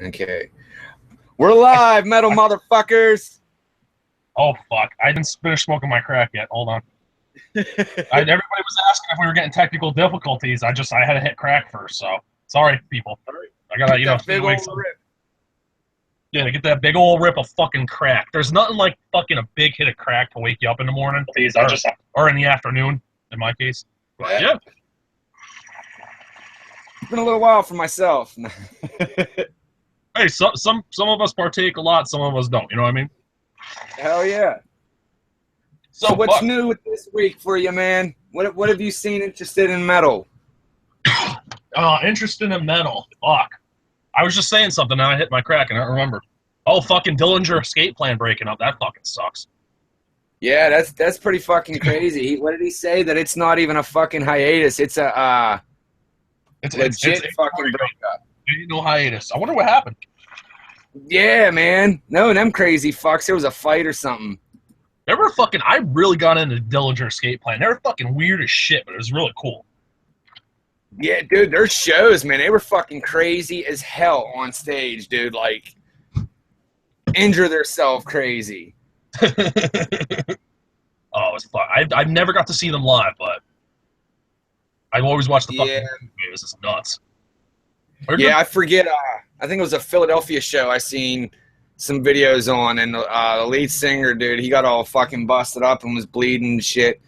Okay. We're live, metal motherfuckers. Oh fuck! I didn't finish smoking my crack yet. Hold on. Everybody was asking if we were getting technical difficulties. I had to hit crack first. So sorry, people. I gotta Get that stay big awake. old rip. Yeah, to get that big old rip of fucking crack. There's nothing like fucking a big hit of crack to wake you up in the morning, or in the afternoon, in my case. But yeah. It's been a little while for myself. Hey, some of us partake a lot, some of us don't. You know what I mean? Hell yeah. So what's new with this week for you, man? What have you seen interested in metal? Interested in metal. Fuck. I was just saying something and I hit my crack and I don't remember. Oh, fucking Dillinger Escape Plan breaking up. That fucking sucks. Yeah, that's pretty fucking crazy. What did he say? That it's not even a fucking hiatus. It's a legit fucking breakup. Ain't no hiatus. I wonder what happened. Yeah, man. No, them crazy fucks. There was a fight or something. I really got into Dillinger Escape Plan. They were fucking weird as shit, but it was really cool. Yeah, dude, their shows, man, they were fucking crazy as hell on stage, dude. Like, injure themselves crazy. Oh, it was fun. I've never got to see them live, but I've always watched the fucking videos. It's nuts. Yeah, I forget. I think it was a Philadelphia show I seen some videos on, and the lead singer, dude, he got all fucking busted up and was bleeding and shit.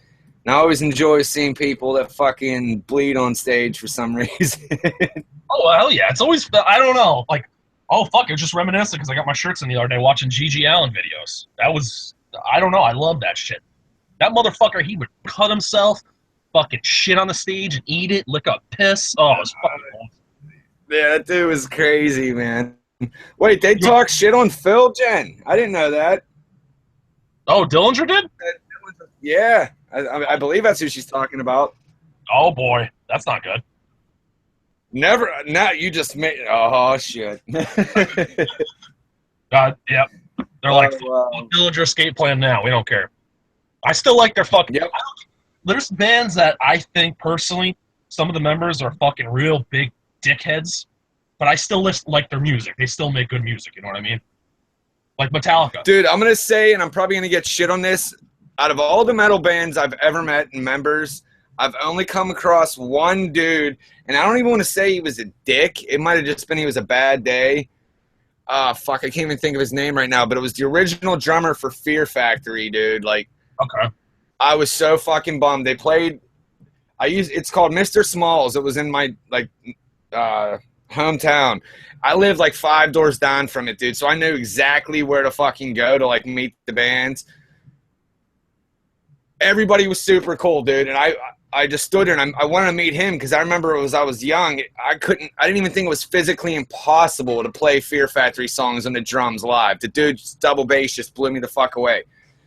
And I always enjoy seeing people that fucking bleed on stage for some reason. Oh, hell yeah. It's always, I don't know, like, oh, fuck, it's just reminiscent because I got my shirts in the other day watching G.G. Allen videos. That was, I don't know, I love that shit. That motherfucker, he would cut himself, fucking shit on the stage and eat it, lick up piss. Oh, it was fucking cool. Yeah, that dude was crazy, man. Wait, they talk shit on Phil, Jen? I didn't know that. Oh, Dillinger did? Yeah, I believe that's who she's talking about. Oh, boy. That's not good. Never. Now you just made. Oh, shit. God, yep. They're like, Dillinger Escape Plan now. We don't care. I still like their fucking. Yep. There's bands that I think, personally, some of the members are fucking real big dickheads, but I still like their music. They still make good music, you know what I mean? Like Metallica. Dude, I'm going to say, and I'm probably going to get shit on this, out of all the metal bands I've ever met and members, I've only come across one dude, and I don't even want to say he was a dick. It might have just been he was a bad day. Fuck, I can't even think of his name right now, but it was the original drummer for Fear Factory, dude. Like, okay. I was so fucking bummed. They played, it's called Mr. Smalls. It was in my, like, hometown. I lived like 5 doors down from it, dude, so I knew exactly where to fucking go to like meet the bands. Everybody was super cool, dude, and I just stood there and I wanted to meet him because I remember I was young. I didn't even think it was physically impossible to play Fear Factory songs on the drums live. The dude's double bass just blew me the fuck away.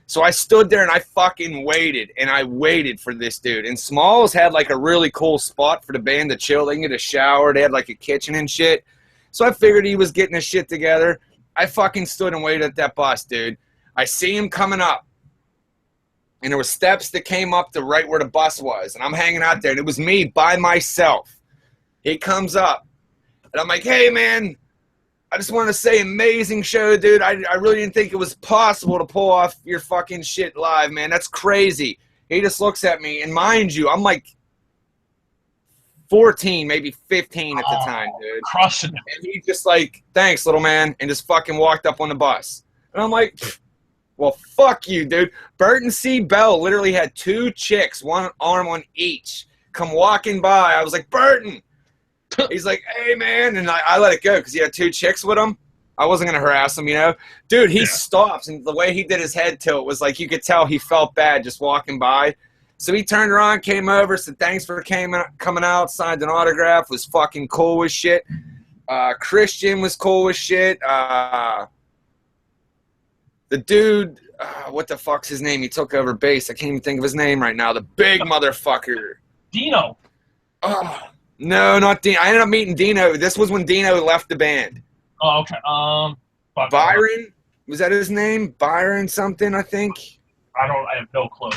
So I stood there and I fucking waited, and I waited for this dude. And Smalls had like a really cool spot for the band to chill. They can get a shower. They had like a kitchen and shit. So I figured he was getting his shit together. I fucking stood and waited at that bus, dude. I see him coming up, and there were steps that came up to right where the bus was. And I'm hanging out there, and it was me by myself. He comes up, and I'm like, hey, man, I just want to say amazing show, dude. I really didn't think it was possible to pull off your fucking shit live, man. That's crazy. He just looks at me, and mind you, I'm like 14, maybe 15 at the time, dude. Crushing it. And he just like, thanks, little man, and just fucking walked up on the bus. And I'm like, well, fuck you, dude. Burton C. Bell literally had 2 chicks, one arm on each, come walking by. I was like, Burton. He's like, hey, man. And I let it go because he had 2 chicks with him. I wasn't going to harass him, you know. Dude, he stops, and the way he did his head tilt was like you could tell he felt bad just walking by. So he turned around, came over, said thanks for coming out, signed an autograph, was fucking cool as shit. Christian was cool as shit. The dude, what the fuck's his name? He took over bass. I can't even think of his name right now. The big motherfucker. Dino. No, not Dino. I ended up meeting Dino. This was when Dino left the band. Oh, okay. Byron? Was that his name? Byron something, I think? I have no clue.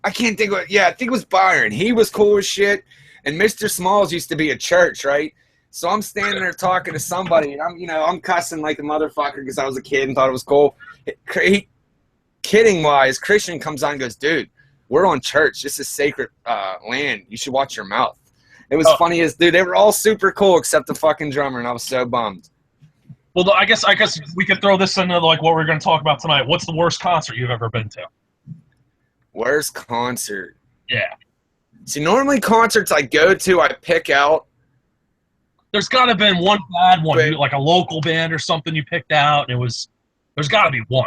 I can't think of it. Yeah, I think it was Byron. He was cool as shit. And Mr. Smalls used to be a church, right? So I'm standing there talking to somebody, and I'm cussing like a motherfucker because I was a kid and thought it was cool. Kidding wise, Christian comes on and goes, dude, we're on church. This is sacred land. You should watch your mouth. It was funny as, dude, they were all super cool except the fucking drummer, and I was so bummed. Well, I guess we could throw this into like what we're going to talk about tonight. What's the worst concert you've ever been to? Worst concert? Yeah. See, normally concerts I go to, I pick out. There's got to have been one bad one, like a local band or something you picked out. There's got to be one.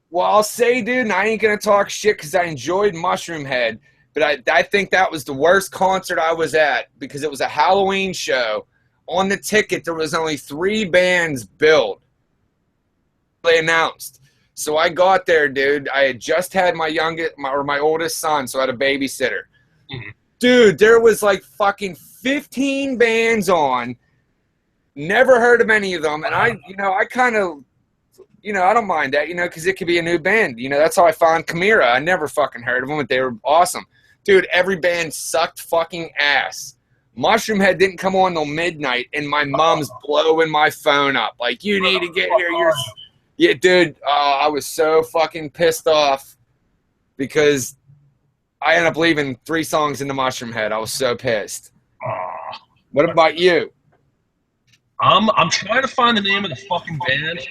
Well, I'll say, dude, and I ain't going to talk shit because I enjoyed Mushroom Head, but I think that was the worst concert I was at because it was a Halloween show. On the ticket, there was only 3 bands billed. They announced. So I got there, dude. I had just had my oldest son, so I had a babysitter. Mm-hmm. Dude, there was like fucking 15 bands on. Never heard of any of them. And I kind of, I don't mind that, because it could be a new band. That's how I found Chimera. I never fucking heard of them, but they were awesome. Dude, every band sucked fucking ass. Mushroom Head didn't come on till midnight, and my mom's blowing my phone up. Like, you need to get here. Yeah, dude, I was so fucking pissed off because I ended up leaving 3 songs in the Mushroom Head. I was so pissed. What about you? I'm trying to find the name of the fucking band.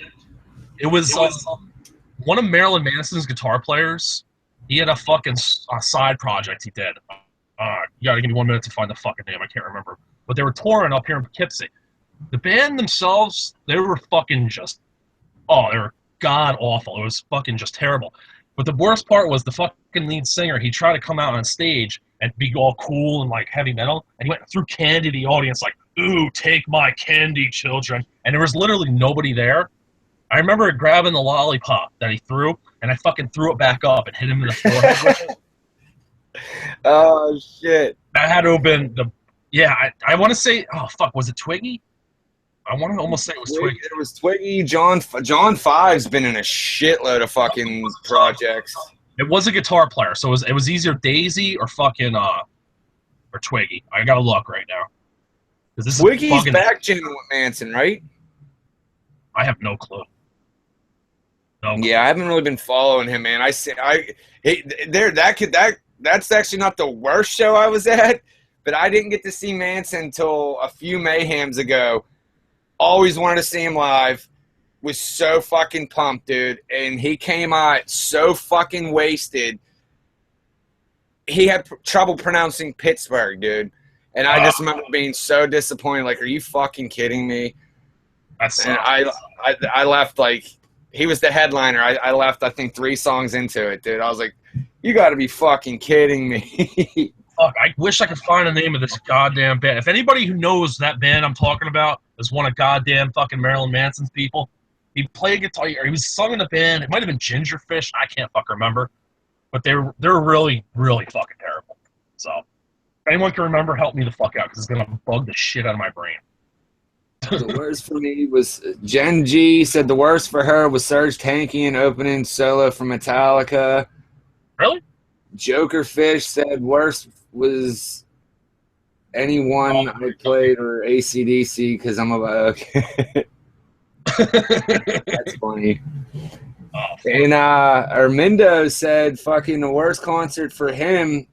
It was one of Marilyn Manson's guitar players. He had a fucking side project he did. You gotta give me 1 minute to find the fucking name. I can't remember. But they were touring up here in Poughkeepsie. The band themselves, they were fucking just, they were god awful. It was fucking just terrible. But the worst part was the fucking lead singer. He tried to come out on stage and be all cool and like heavy metal, and he went through candy to the audience like, "Ooh, take my candy, children." And there was literally nobody there. I remember grabbing the lollipop that he threw, and I fucking threw it back up and hit him in the forehead with it. Oh, shit. That had to have been I want to say, was it Twiggy? I want to almost say it was Twiggy. It was Twiggy. John 5's been in a shitload of fucking projects. It was a guitar player, so it was either Daisy or fucking or Twiggy. I gotta look right now. Twiggy's back jamming with Manson, right? I have no clue. Yeah, I haven't really been following him, man. That's actually not the worst show I was at, but I didn't get to see Manson until a few Mayhems ago. Always wanted to see him live. Was so fucking pumped, dude. And he came out so fucking wasted. He had trouble pronouncing Pittsburgh, dude. And I just remember being so disappointed. Like, are you fucking kidding me? And I left, like, he was the headliner. I left, I think, 3 songs into it, dude. I was like, you got to be fucking kidding me. Fuck, I wish I could find the name of this goddamn band. If anybody who knows that band I'm talking about is one of goddamn fucking Marilyn Manson's people, he played guitar, or he was sung in a band. It might have been Gingerfish. I can't fucking remember. But they were really, really fucking terrible. So, if anyone can remember, help me the fuck out, because it's going to bug the shit out of my brain. The worst for me was Jen G said the worst for her was Serge Tankian opening solo from Metallica. Really? Jokerfish said worst was anyone I played or AC/DC because I'm okay. That's funny. And Armindo said fucking the worst concert for him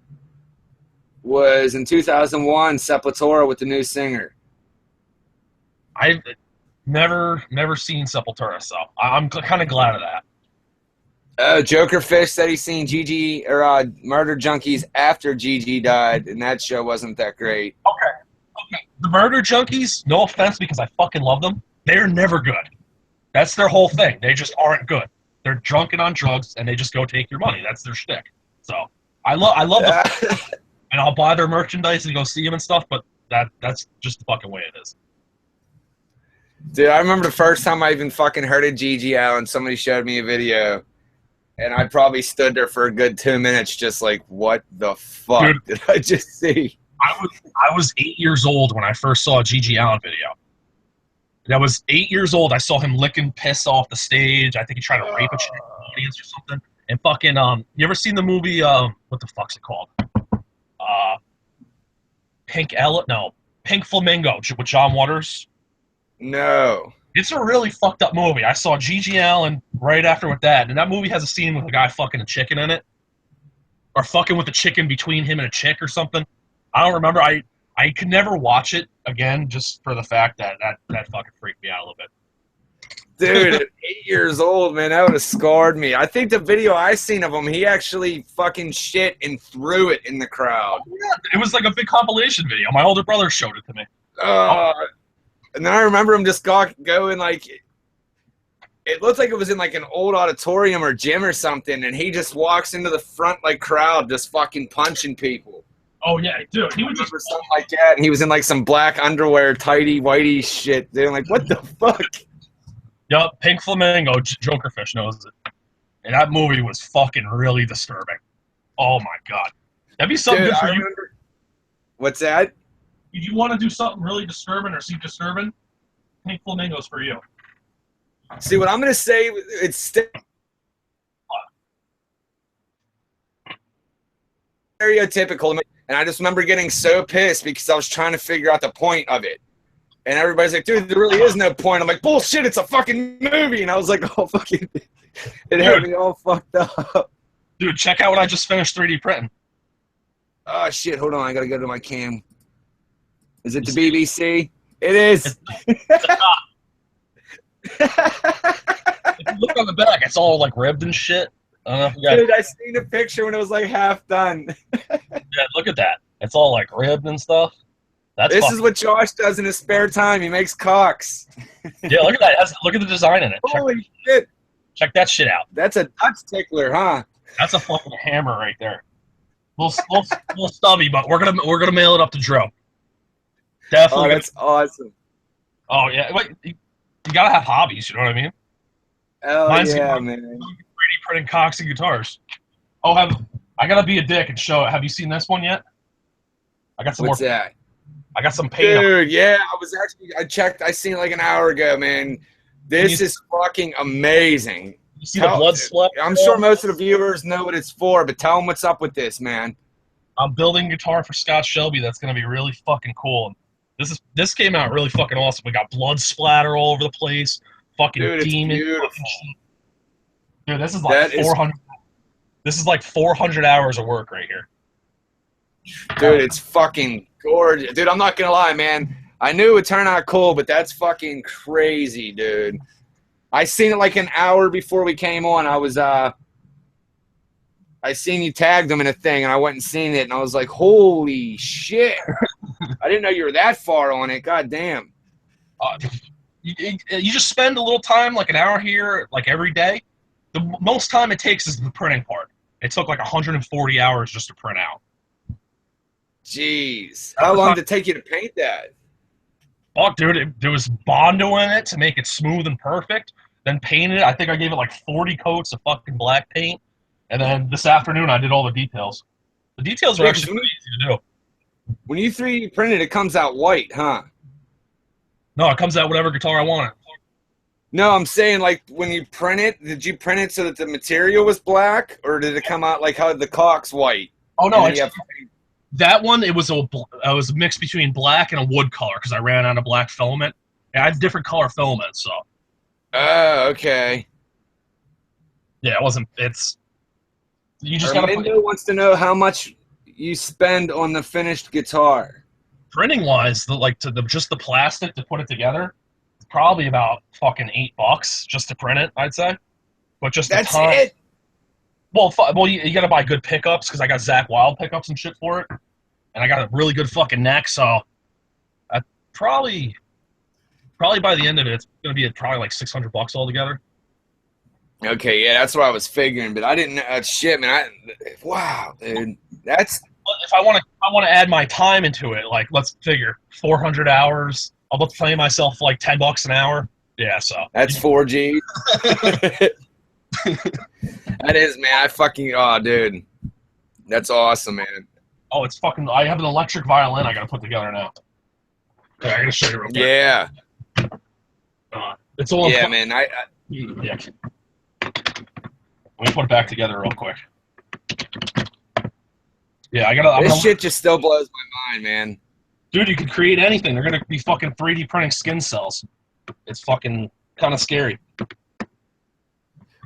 was in 2001, Sepultura with the new singer. I've never seen Sepultura, so I'm kind of glad of that. Jokerfish said he's seen Gigi or Murder Junkies after Gigi died, and that show wasn't that great. Okay. The Murder Junkies, no offense because I fucking love them, they're never good. That's their whole thing. They just aren't good. They're drunk and on drugs, and they just go take your money. That's their shtick. So I love them, and I'll buy their merchandise and go see them and stuff. But that's just the fucking way it is. Dude, I remember the first time I even fucking heard of Gigi Allen. Somebody showed me a video, and I probably stood there for a good 2 minutes, just like, what the fuck did I just see? I was 8 years old when I first saw a Gigi Allen video. I was 8 years old. I saw him licking piss off the stage. I think he tried to rape a chick in the audience or something. And fucking, you ever seen the movie, what the fuck's it called? Pink Elephant? No. Pink Flamingo with John Waters. No. It's a really fucked up movie. I saw Gigi Allen right after with that, and that movie has a scene with a guy fucking a chicken in it, or fucking with a chicken between him and a chick or something. I don't remember. I could never watch it again just for the fact that fucking freaked me out a little bit. Dude, at 8 years old, man, that would have scarred me. I think the video I seen of him, he actually fucking shit and threw it in the crowd. Yeah, it was like a big compilation video. My older brother showed it to me. And then I remember him just going like, it looked like it was in like an old auditorium or gym or something, and he just walks into the front like crowd just fucking punching people. Oh yeah, dude, he was just something like that, and he was in like some black underwear, tighty whitey shit. They're like, what the fuck? Yup, Pink Flamingo, Jokerfish knows it. And that movie was fucking really disturbing. Oh my god. That'd be something good for you. What's that? If you want to do something really disturbing or see disturbing, Pink Flamingo's for you. See, what I'm going to say, it's stereotypical. And I just remember getting so pissed because I was trying to figure out the point of it. And everybody's like, dude, there really is no point. I'm like, bullshit, it's a fucking movie. And I was like, oh, fucking, it had me all fucked up. Dude, check out what I just finished 3D printing. Oh, shit, hold on. I got to go to my cam. Is it the BBC? It is. If you look on the back, it's all like ribbed and shit. Dude, I seen a picture when it was like half done. Yeah, look at that. It's all like ribbed and stuff. This is what Josh does in his spare time. He makes cocks. Yeah, look at that. Look at the design in it. Holy shit. Check that shit out. That's a Dutch tickler, huh? That's a fucking hammer right there. Little stubby, but we're gonna mail it up to Dro. Definitely. Oh, that's awesome. Oh yeah, wait, you gotta have hobbies. You know what I mean? Oh yeah, man. 3D printing cocks and guitars. Oh, I gotta be a dick and show it. Have you seen this one yet? I got some What's more. that? I got some paint. Dude, yeah, I checked. I seen it like an hour ago, man. This is fucking amazing. You see the blood splat? I'm sure most of the viewers know what it's for, but tell them what's up with this, man. I'm building a guitar for Scott Shelby that's gonna be really fucking cool. This came out really fucking awesome. We got blood splatter all over the place. Fucking dude, demon. It's beautiful. Dude, this is like 400. This is like 400 hours of work right here. Dude, it's fucking gorgeous. Dude, I'm not gonna lie, man. I knew it would turn out cool, but that's fucking crazy, dude. I seen it like an hour before we came on. I seen you tagged them in a thing, and I went and seen it, and I was like, holy shit. I didn't know you were that far on it. God damn. You just spend a little time, like an hour here, like every day. The most time it takes is the printing part. It took like 140 hours just to print out. Jeez. How long did it take you to paint that? Fuck, dude, there was Bondo in it to make it smooth and perfect. Then painted it. I think I gave it like 40 coats of fucking black paint. And then this afternoon, I did all the details. The details are actually pretty easy to do. When you 3D print it comes out white, huh? No, it comes out whatever guitar I want. No, I'm saying, like, when you print it, did you print it so that the material was black? Or did it come out like how the cock's white? Oh, no. That one, it was a mix between black and a wood color because I ran out of black filament. I had different color filament, so. Oh, okay. Yeah, you just gotta. Armindo wants to know how much you spend on the finished guitar. Printing wise, just the plastic to put it together, probably about fucking $8 just to print it. I'd say, but just that's it. Well, you gotta buy good pickups because I got Zach Wild pickups and shit for it, and I got a really good fucking neck. So, probably by the end of it, it's gonna be probably like $600 altogether. Okay, yeah, that's what I was figuring, but I didn't know. Shit, man. Wow, dude. That's... If I want to add my time into it, like, let's figure 400 hours. I'll pay myself like $10 an hour. Yeah, so. That's 4G. That is, man. Oh, dude. That's awesome, man. Oh, it's fucking... I have an electric violin I gotta put together now. Yeah, I gotta show you real quick. Yeah. It's all... Yeah, man. Yeah. Let me put it back together real quick. Yeah, This shit just still blows my mind, man. Dude, you could create anything. They're gonna be fucking 3D printing skin cells. It's fucking kind of scary.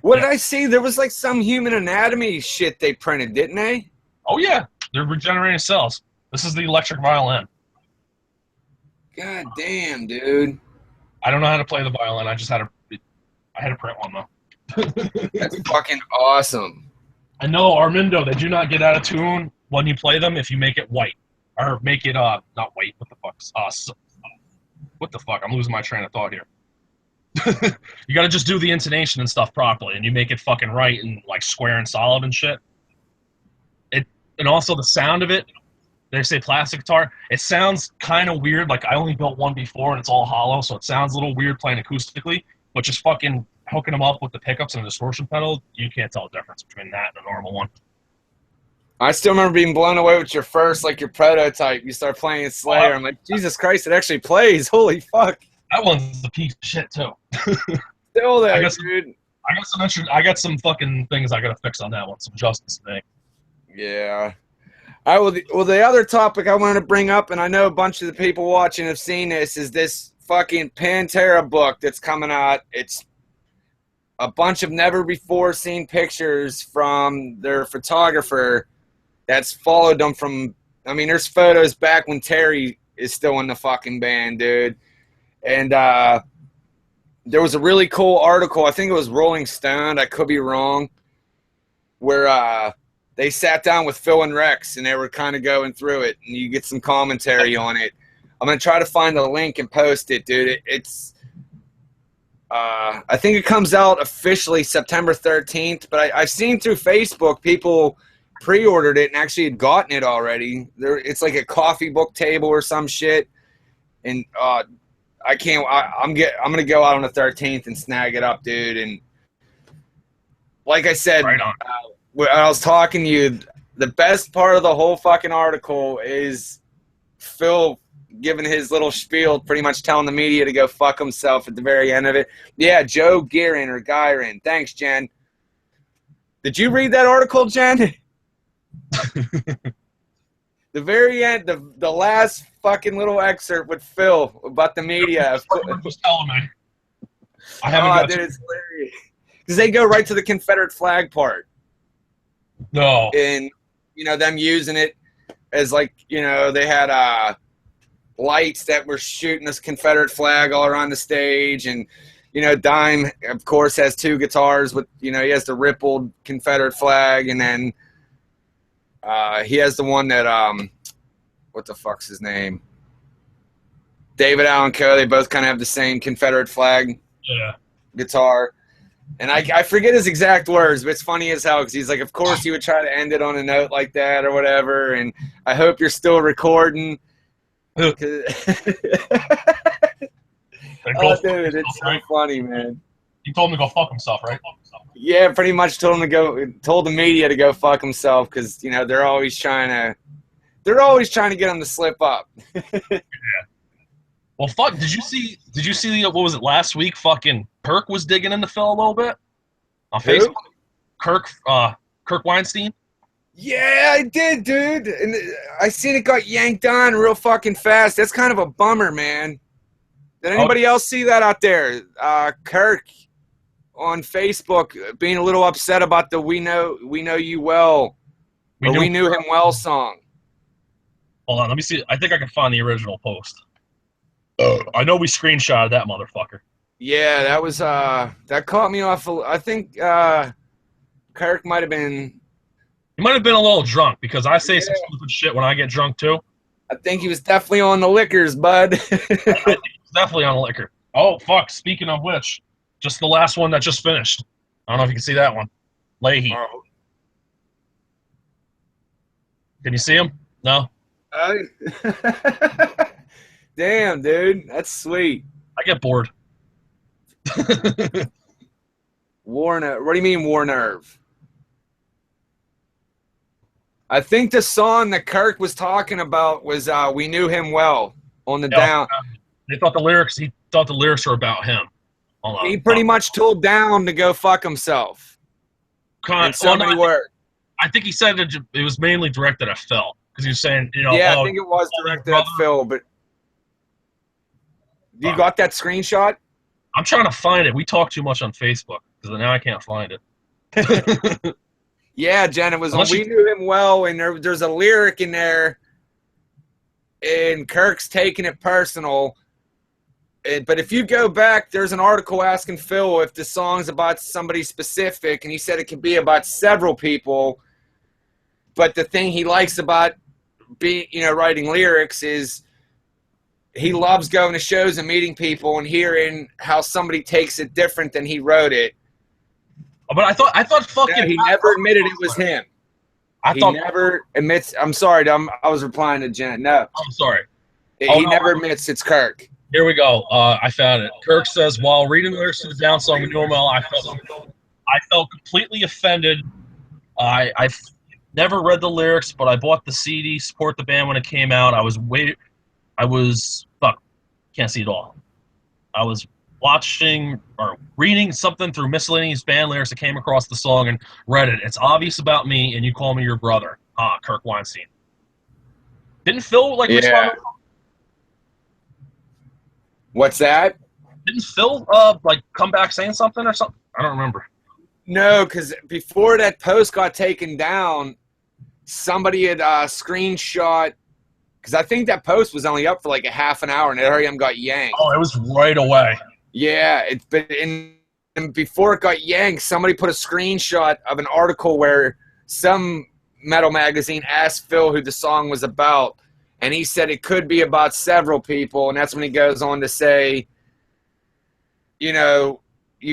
What did I see? There was like some human anatomy shit they printed, didn't they? Oh yeah, they're regenerating cells. This is the electric violin. God damn, dude. I don't know how to play the violin. I had to print one though. That's fucking awesome. I know, Armindo, they do not get out of tune when you play them if you make it white. Or make it, not white, what the fuck? What the fuck? I'm losing my train of thought here. You gotta just do the intonation and stuff properly, and you make it fucking right and, like, square and solid and shit. And also the sound of it, they say plastic guitar, it sounds kind of weird. Like, I only built one before, and it's all hollow, so it sounds a little weird playing acoustically, but just fucking hooking them up with the pickups and the distortion pedal, you can't tell the difference between that and a normal one. I still remember being blown away with your prototype. You start playing Slayer. I'm like, Jesus Christ, it actually plays. Holy fuck. That one's a piece of shit, too. Still there, dude. I got some fucking things I gotta fix on that one, some adjustments to make. Yeah. Well, the other topic I wanted to bring up, and I know a bunch of the people watching have seen this, is this fucking Pantera book that's coming out. It's a bunch of never-before-seen pictures from their photographer that's followed them from... I mean, there's photos back when Terry is still in the fucking band, dude. And there was a really cool article, I think it was Rolling Stone, I could be wrong, where they sat down with Phil and Rex, and they were kind of going through it, and you get some commentary on it. I'm going to try to find the link and post it, dude. It's I think it comes out officially September 13th, but I've seen through Facebook people pre-ordered it and actually had gotten it already. It's like a coffee book table or some shit, and I can't. I'm gonna go out on the 13th and snag it up, dude. And like I said, right on. When I was talking to you, the best part of the whole fucking article is Phil giving his little spiel, pretty much telling the media to go fuck himself at the very end of it. Yeah, Joe Guerin or Gyrin. Thanks, Jen. Did you read that article, Jen? The very end, the last fucking little excerpt with Phil about the media. Just telling me. I haven't got dude, it's hilarious. Because they go right to the Confederate flag part. No. And, you know, them using it as, like, you know, they had lights that were shooting this Confederate flag all around the stage. And, you know, Dime, of course, has two guitars with, you know, he has the rippled Confederate flag. And then he has the one that, what the fuck's his name? David Allan Coe. They both kind of have the same Confederate flag guitar. And I forget his exact words, but it's funny as hell because he's like, of course you would try to end it on a note like that or whatever, and I hope you're still recording. Oh, dude, it's so funny, man. You told him to go fuck himself, right? Yeah, pretty much told the media to go fuck himself because, you know, they're always trying to get him to slip up. Yeah. Well, fuck, did you see what was it, last week? Fucking Kirk was digging into Phil a little bit on Facebook. Kirk Weinstein? Yeah, I did, dude. And I seen it got yanked on real fucking fast. That's kind of a bummer, man. Did anybody else see that out there? Kirk on Facebook being a little upset about the We Know You Well, We Knew Him Well song. Hold on, let me see. I think I can find the original post. I know we screenshotted that motherfucker. Yeah, that was that caught me off. I think Kirk might have been. He might have been a little drunk because I say some stupid shit when I get drunk too. I think he was definitely on the liquors, bud. I think he was definitely on the liquor. Oh fuck! Speaking of which, just the last one that just finished. I don't know if you can see that one. Leahy. Oh. Can you see him? No. Damn, dude, that's sweet. I get bored. War nerve. What do you mean war nerve? I think the song that Kirk was talking about was "We Knew Him Well" on the down. He thought the lyrics were about him. Hold on. He pretty much told Down to go fuck himself. In so many words. I think he said it was mainly directed at Phil Because you're saying, Yeah, I think it was directed at Phil, but you got that screenshot? I'm trying to find it. We talk too much on Facebook because now I can't find it. Yeah, Jen, it was we knew him well, and there's a lyric in there, and Kirk's taking it personal. But if you go back, there's an article asking Phil if the song's about somebody specific, and he said it could be about several people. But the thing he likes about writing lyrics is he loves going to shows and meeting people and hearing how somebody takes it different than he wrote it. But I thought fucking. He never admitted it was him. He never admits. I'm sorry, I was replying to Jen. No, I'm sorry. He never admits it's Kirk. Here we go. I found it. Kirk says, while reading the lyrics to the Down song with Noel, I felt completely offended. I've never read the lyrics, but I bought the CD, support the band when it came out. Can't see it all. I was watching or reading something through miscellaneous band lyrics that came across the song and read it. It's obvious about me, and you call me your brother. Kirk Weinstein. Didn't Phil respond? What's that? Didn't Phil come back saying something or something? I don't remember. No, because before that post got taken down, somebody had screenshot. Because I think that post was only up for like a half an hour, and it got yanked. Oh, it was right away. Yeah, and before it got yanked, somebody put a screenshot of an article where some metal magazine asked Phil who the song was about, and he said it could be about several people, and that's when he goes on to say, you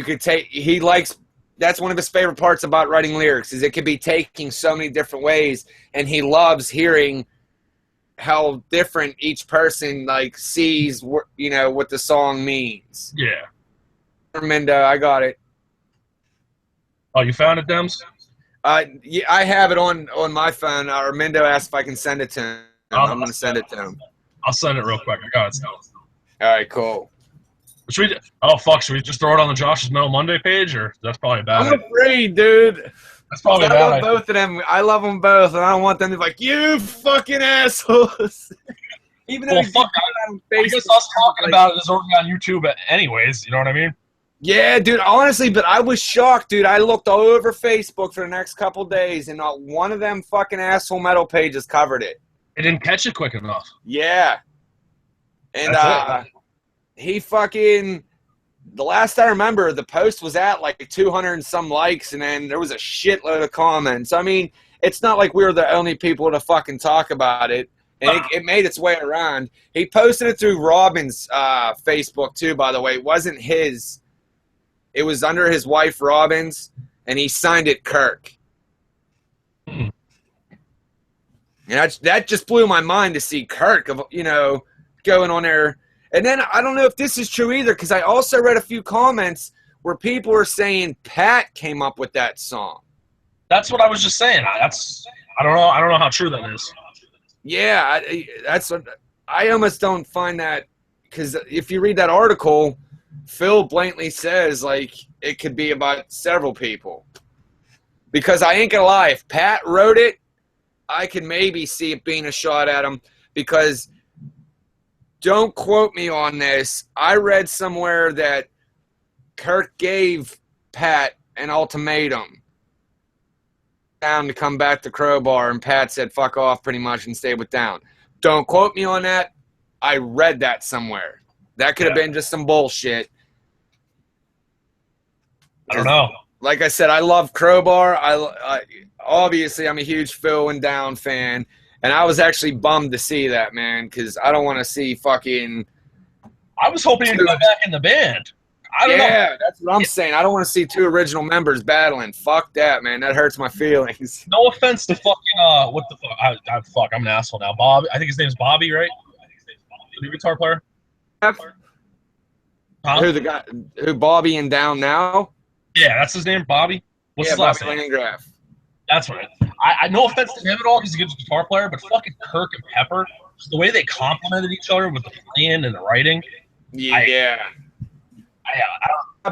could take. He likes. That's one of his favorite parts about writing lyrics is it could be taken so many different ways, and he loves hearing how different each person sees what the song means. Yeah. Armindo, I got it. Oh, you found it, Dems? Yeah, I have it on my phone. Armindo asked if I can send it to him. I'm going to send it to him. I'll send it real quick. I got it. All right, cool. Should we just throw it on the Josh's Metal Monday page, or that's probably bad? I'm afraid, dude. That's probably bad. I love both of them. I love them both, and I don't want them to be like, you fucking assholes. Even though fuck, I guess us talking about it is already on YouTube anyways, you know what I mean? Yeah, dude, honestly, but I was shocked, dude. I looked all over Facebook for the next couple days, and not one of them fucking asshole metal pages covered it. It didn't catch it quick enough. Yeah. And he fucking... The last I remember, the post was at 200 and some likes, and then there was a shitload of comments. I mean, it's not like we were the only people to fucking talk about it. And it made its way around. He posted it through Robin's Facebook, too, by the way. It wasn't his. It was under his wife, Robin's, and he signed it Kirk. And that just blew my mind to see Kirk, going on there. And then I don't know if this is true either, because I also read a few comments where people were saying Pat came up with that song. That's what I was just saying. I don't know. I don't know how true that is. Yeah, that's what I almost don't find that, because if you read that article, Phil blatantly says it could be about several people. Because I ain't gonna lie, if Pat wrote it, I could maybe see it being a shot at him, because. Don't quote me on this. I read somewhere that Kirk gave Pat an ultimatum down to come back to Crowbar, and Pat said fuck off pretty much and stay with Down. Don't quote me on that. I read that somewhere. That could have been just some bullshit. I don't know. Like I said, I love Crowbar. Obviously, I'm a huge Phil and Down fan. And I was actually bummed to see that, man, because I don't want to see fucking... I was hoping he'd go back in the band. I don't know. Yeah, that's what I'm saying. I don't want to see two original members battling. Fuck that, man. That hurts my feelings. No offense to fucking, what the fuck? Fuck, I'm an asshole now. Bob, I think his name's Bobby, right? The guitar player? Huh? Who Bobby and Down now? Yeah, that's his name, Bobby? What's his last name? Landgraf. That's right. I no offense to him at all because he's a good guitar player, but fucking Kirk and Pepper, just the way they complimented each other with the playing and the writing. Yeah.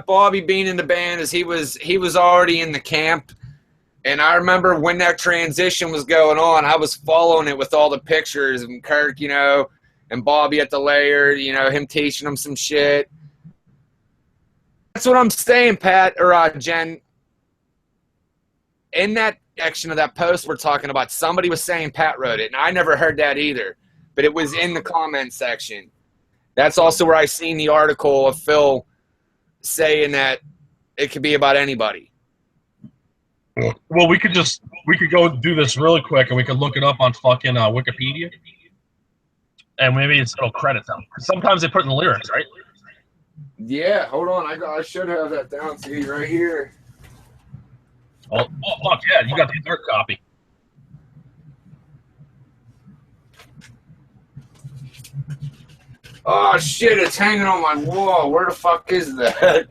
Bobby being in the band is he was already in the camp And I remember when that transition was going on, I was following it with all the pictures of Kirk, you know, and Bobby at the layer, you know, him teaching them some shit. That's what I'm saying, Pat, or Jen. In that section of that post we're talking about, somebody was saying Pat wrote it, and I never heard that either. But it was in the comment section. That's also where I seen the article of Phil saying that it could be about anybody. Well, we could go do this really quick, and we could look it up on fucking Wikipedia, and maybe it'll credit them. Sometimes they put in the lyrics, right? Yeah, hold on. I should have that down to you right here. Oh, fuck yeah, you got the hard copy. Oh shit, it's hanging on my wall. Where the fuck is that?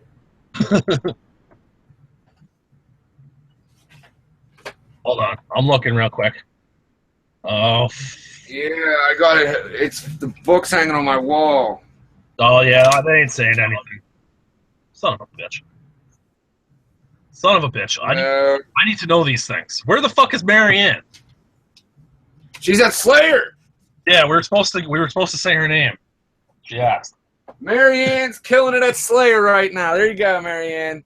Hold on, I'm looking real quick. Oh. Yeah, I got it. It's the book's hanging on my wall. Oh yeah, they ain't saying anything. Son of a bitch. Son of a bitch. I need to know these things. Where the fuck is Marianne? She's at Slayer. Yeah, we were supposed to say her name. She asked. Marianne's killing it at Slayer right now. There you go, Marianne.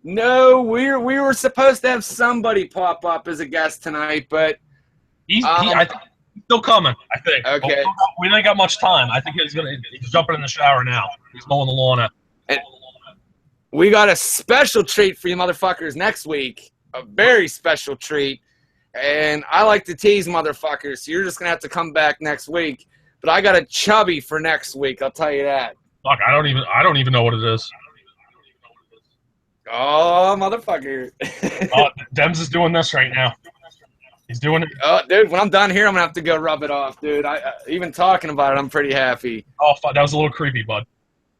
No, we were supposed to have somebody pop up as a guest tonight, but I think he's still coming. I think. Okay. We ain't got much time. I think he's jumping in the shower now. He's mowing the lawn up. We got a special treat for you motherfuckers next week. A very special treat. And I like to tease motherfuckers, so you're just going to have to come back next week. But I got a chubby for next week, I'll tell you that. Fuck, I don't even know what it is. Oh, motherfucker. Dems is doing this right now. He's doing it. Oh, dude, when I'm done here, I'm going to have to go rub it off, dude. Even talking about it, I'm pretty happy. Oh, fuck, that was a little creepy, bud.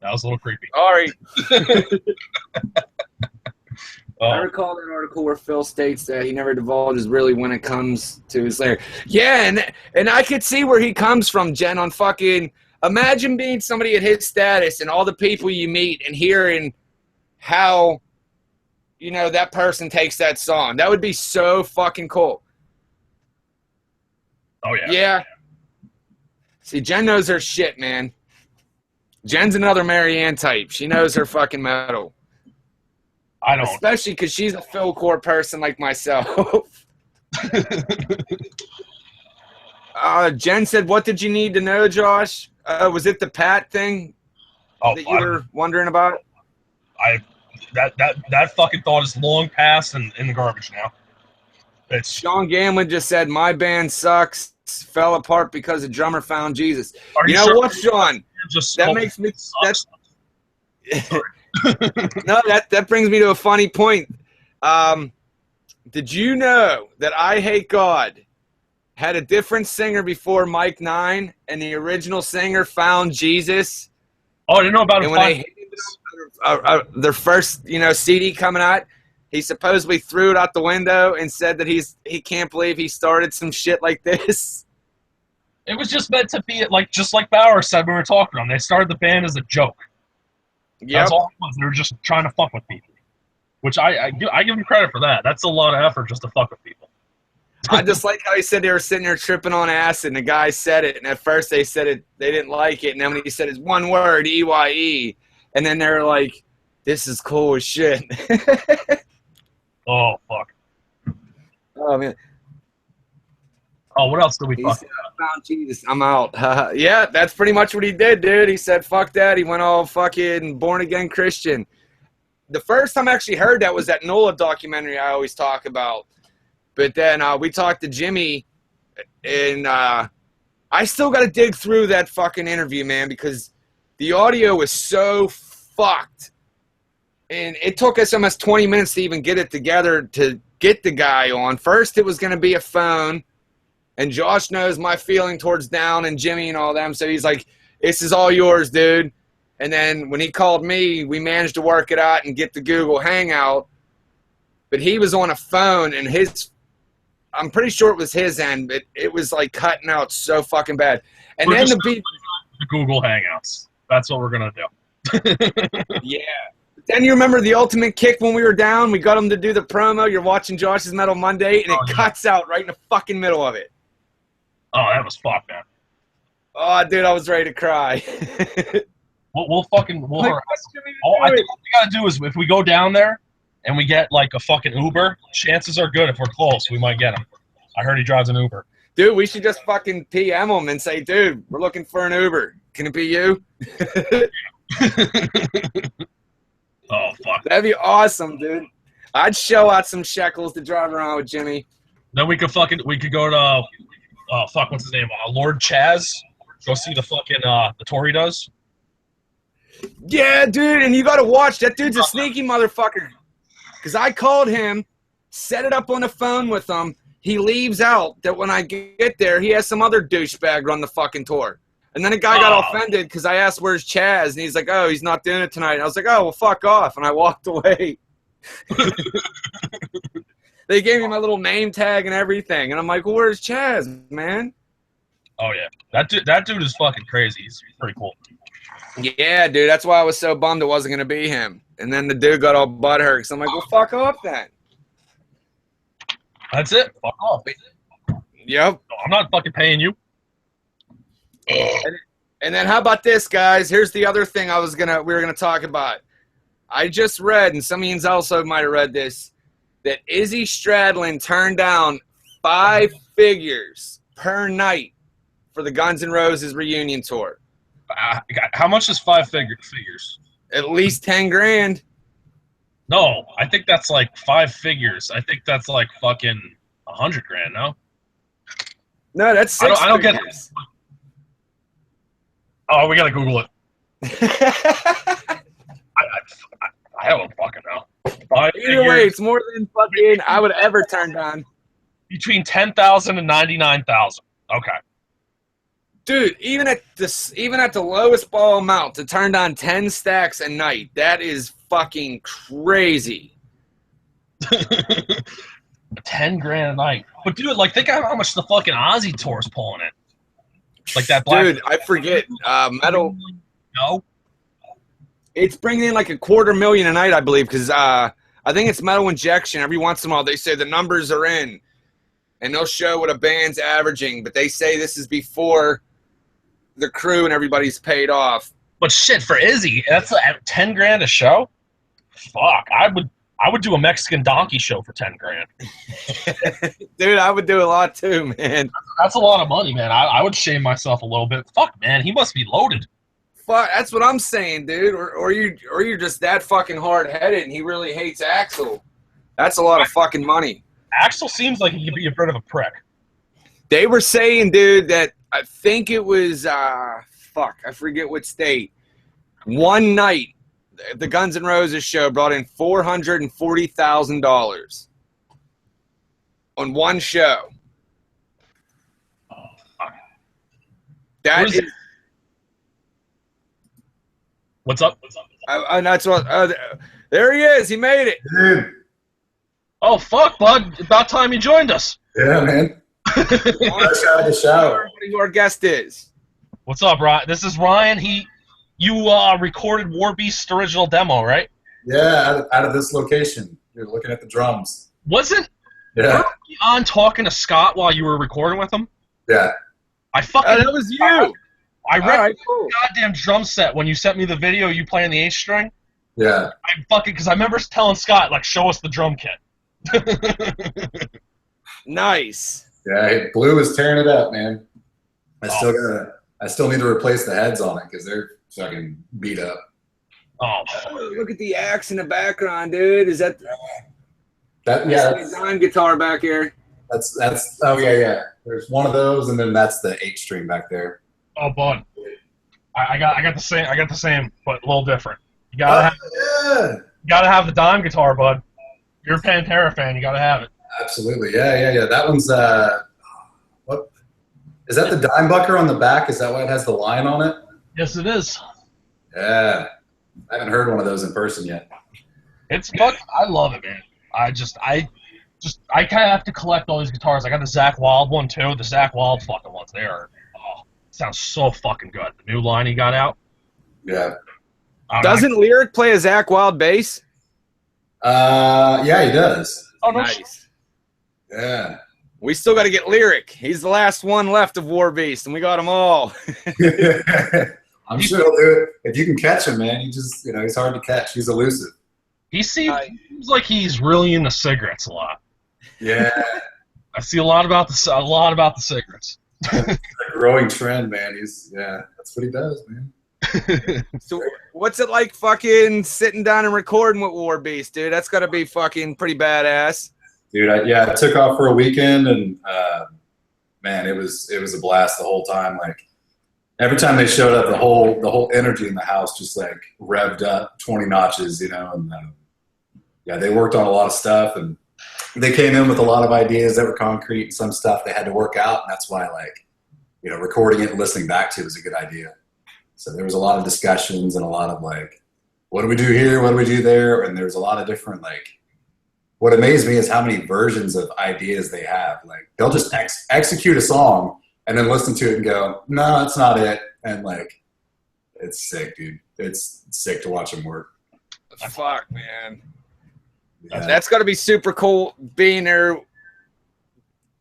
That was a little creepy. Sorry. Oh. I recall that article where Phil states that he never divulges really when it comes to his lair. Yeah, and I could see where he comes from, Jen, on fucking... Imagine being somebody at his status and all the people you meet and hearing how, you know, that person takes that song. That would be so fucking cool. Oh, yeah. Yeah. See, Jen knows her shit, man. Jen's another Marianne type. She knows her fucking metal. I don't. Especially because she's a Philcore person like myself. Jen said, what did you need to know, Josh? Was it the Pat thing that you were wondering about? That fucking thought is long past and in the garbage now. Sean Gamlin just said, my band sucks. Fell apart because the drummer found Jesus. You know what, Sean? That makes me... That's, no, that brings me to a funny point. Did you know that I Hate God had a different singer before Mike Nine, and the original singer found Jesus? Oh, I didn't know about it. And when they their first, CD coming out, he supposedly threw it out the window and said that he can't believe he started some shit like this. It was just meant to be just like Bauer said when we were talking to him. They started the band as a joke. Yep. That's all it was. They were just trying to fuck with people, which I give them credit for that. That's a lot of effort just to fuck with people. I just like how he said they were sitting there tripping on acid, and the guy said it, and at first they said it, they didn't like it, and then when he said it's one word, EYE, and then they're like, this is cool as shit. Oh, fuck. Oh, man. Oh, what else did we fuck? Said, I found Jesus. I'm out. Yeah, that's pretty much what he did, dude. He said, fuck that. He went all fucking born-again Christian. The first time I actually heard that was that NOLA documentary I always talk about. But then we talked to Jimmy, and I still got to dig through that fucking interview, man, because the audio was so fucked. And it took us almost 20 minutes to even get it together to get the guy on. First, it was going to be a phone. And Josh knows my feeling towards Down and Jimmy and all them. So he's like, this is all yours, dude. And then when he called me, we managed to work it out and get the Google Hangout. But he was on a phone, and I'm pretty sure it was his end, but it was like cutting out so fucking bad. And then the Google Hangouts. That's what we're going to do. Yeah. Then you remember the Ultimate Kick when we were down? We got him to do the promo. You're watching Josh's Metal Monday, and it cuts out right in the fucking middle of it. Oh, that was fucked, man. Oh, dude, I was ready to cry. We'll fucking. I think what we gotta do is if we go down there and we get like a fucking Uber, chances are good if we're close, we might get him. I heard he drives an Uber. Dude, we should just fucking PM him and say, dude, we're looking for an Uber. Can it be you? Oh, fuck. That'd be awesome, dude. I'd show out some shekels to drive around with Jimmy. Then we could go to, what's his name? Lord Chaz. Go see the fucking, the tour he does. Yeah, dude, and you gotta watch. That dude's a sneaky motherfucker. Because I called him, set it up on the phone with him. He leaves out that when I get there, he has some other douchebag run the fucking tour. And then a guy got offended because I asked, where's Chaz? And he's like, oh, he's not doing it tonight. And I was like, oh, well, fuck off. And I walked away. They gave me my little name tag and everything. And I'm like, well, where's Chaz, man? Oh, yeah. That dude is fucking crazy. He's pretty cool. Yeah, dude. That's why I was so bummed it wasn't going to be him. And then the dude got all butthurt. Because I'm like, well, fuck off then. That's it. Fuck off. Yep. I'm not fucking paying you. And then how about this, guys? Here's the other thing we were gonna talk about. I just read, and some of you also might have read this, that Izzy Stradlin turned down 5 figures per night for the Guns N' Roses reunion tour. How much is 5 figures? At least 10 grand. No, I think that's like 5 figures. I think that's like fucking 100 grand. No. No, that's 6 I don't get figures. Oh, we gotta Google it. I don't fucking know. Either way, it's more than fucking I would ever turn down. Between 10,000 and 99,000. Okay. Dude, even at the lowest ball amount to turn down 10 stacks a night, that is fucking crazy. 10 grand a night. But dude, like think of how much the fucking Ozzy tour is pulling in. Like that black dude, I forget. Metal. No. It's bringing in like $250,000 a night, I believe, because I think it's Metal Injection. Every once in a while, they say the numbers are in, and they'll show what a band's averaging, but they say this is before the crew and everybody's paid off. But shit, for Izzy, that's 10 grand a show. Fuck, I would do a Mexican donkey show for 10 grand. Dude, I would do a lot too, man. That's a lot of money, man. I would shame myself a little bit. Fuck, man, he must be loaded. Fuck, that's what I'm saying, dude. Or you're just that fucking hard-headed and he really hates Axl. That's a lot of fucking money. Axl seems like he could be a bit of a prick. They were saying, dude, that I think it was, I forget what state. One night, the Guns N' Roses show brought in $440,000 on one show. That is. What's up? And that's what. There he is. He made it. Dude. Oh fuck, bud! About time you joined us. Yeah, man. Fresh out of the shower. Everybody who our guest is. What's up, Ryan? This is Ryan. You recorded Warbeast's original demo, right? Yeah, out of this location. You're looking at the drums. Wasn't Yeah. you on talking to Scott while you were recording with him? Yeah. I fucking. That was you. I read All right, cool. the goddamn drum set when you sent me the video you playing the H string. Yeah. Because I remember telling Scott, like, show us the drum kit. Nice. Yeah, Blue is tearing it up, man. I still need to replace the heads on it because they're fucking beat up. Oh, Look at the axe in the background, dude. Is that That's dime guitar back here? oh yeah. There's one of those, and then that's the 8-string back there. oh, bud. I got the same. I got the same, but a little different. You gotta have the dime guitar, bud. You're a Pantera fan. You gotta have it. Absolutely. Yeah. That one's what is that? The Dimebucker on the back? Is that why it has the line on it? Yes, it is. Yeah. I haven't heard one of those in person yet. It's fuck. I love it, man. I kind of have to collect all these guitars. I got the Zakk Wylde one too. The Zakk Wylde fucking ones. They are. Oh, sounds so fucking good. The new line he got out. Yeah. Doesn't Lyric play a Zach Wild bass? Yeah, he does. Oh, no. Nice. Yeah. We still got to get Lyric. He's the last one left of War Beast, and we got them all. I'm sure he'll do it. If you can catch him, man, he's hard to catch. He's elusive. He seems like he's really into cigarettes a lot. Yeah. I see a lot about the cigarettes. A growing trend, man. That's what he does, man. So what's it like fucking sitting down and recording with War Beast, dude? That's got to be fucking pretty badass. Dude, I took off for a weekend, and man, it was a blast the whole time. Like every time they showed up, the whole energy in the house just like revved up 20 notches, and yeah, they worked on a lot of stuff, and they came in with a lot of ideas that were concrete, and some stuff they had to work out, and that's why recording it and listening back to it was a good idea. So there was a lot of discussions and a lot of like, what do we do here? What do we do there? And there's a lot of different what amazed me is how many versions of ideas they have. Like they'll just execute a song and then listen to it and go, no, that's not it. And it's sick, dude. It's sick to watch them work. Fuck, man. Yeah. That's got to be super cool being there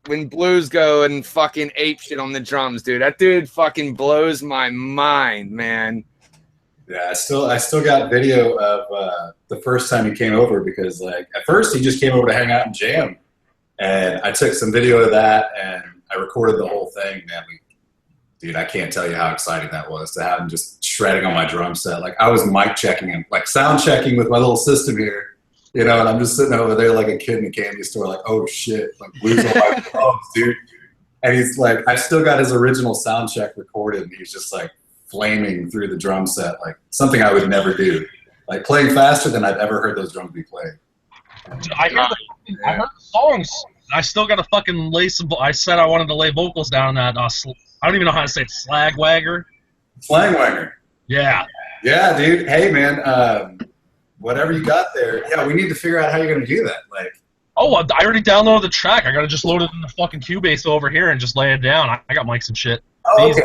when Blues go and fucking ape shit on the drums, dude. That dude fucking blows my mind, man. Yeah, I still got video of the first time he came over because at first he just came over to hang out and jam, and I took some video of that and I recorded the whole thing. Man, dude, I can't tell you how exciting that was to have him just shredding on my drum set. Like I was mic checking him, sound checking with my little system here, and I'm just sitting over there like a kid in a candy store, like, oh shit, Blues on my drums, dude. And he's like, I still got his original sound check recorded, and he's just flaming through the drum set, something I would never do. Playing faster than I've ever heard those drums be played. I heard the songs. I still got to fucking lay some. I said I wanted to lay vocals down that. I don't even know how to say it. Slagwagger. Slangwanger. Yeah. Yeah, dude. Hey, man. Whatever you got there. Yeah, we need to figure out how you're gonna do that. Oh, I already downloaded the track. I gotta just load it in the fucking Cubase over here and just lay it down. I got mics and shit. Oh, okay.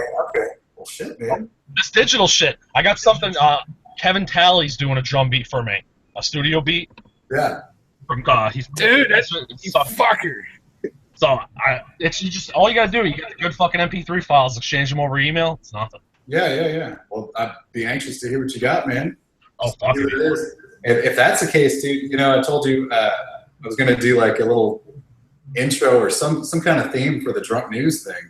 Well, shit, man. This digital shit. I got something. Kevin Talley's doing a drum beat for me, a studio beat. Yeah. From dude, that's you fucker. So it's just all you gotta do. You get the good fucking MP3 files, exchange them over email. It's nothing. Yeah. Well, I'd be anxious to hear what you got, man. Oh, fuck it. If that's the case, dude, I told you I was gonna do a little intro or some kind of theme for the Drunk News thing.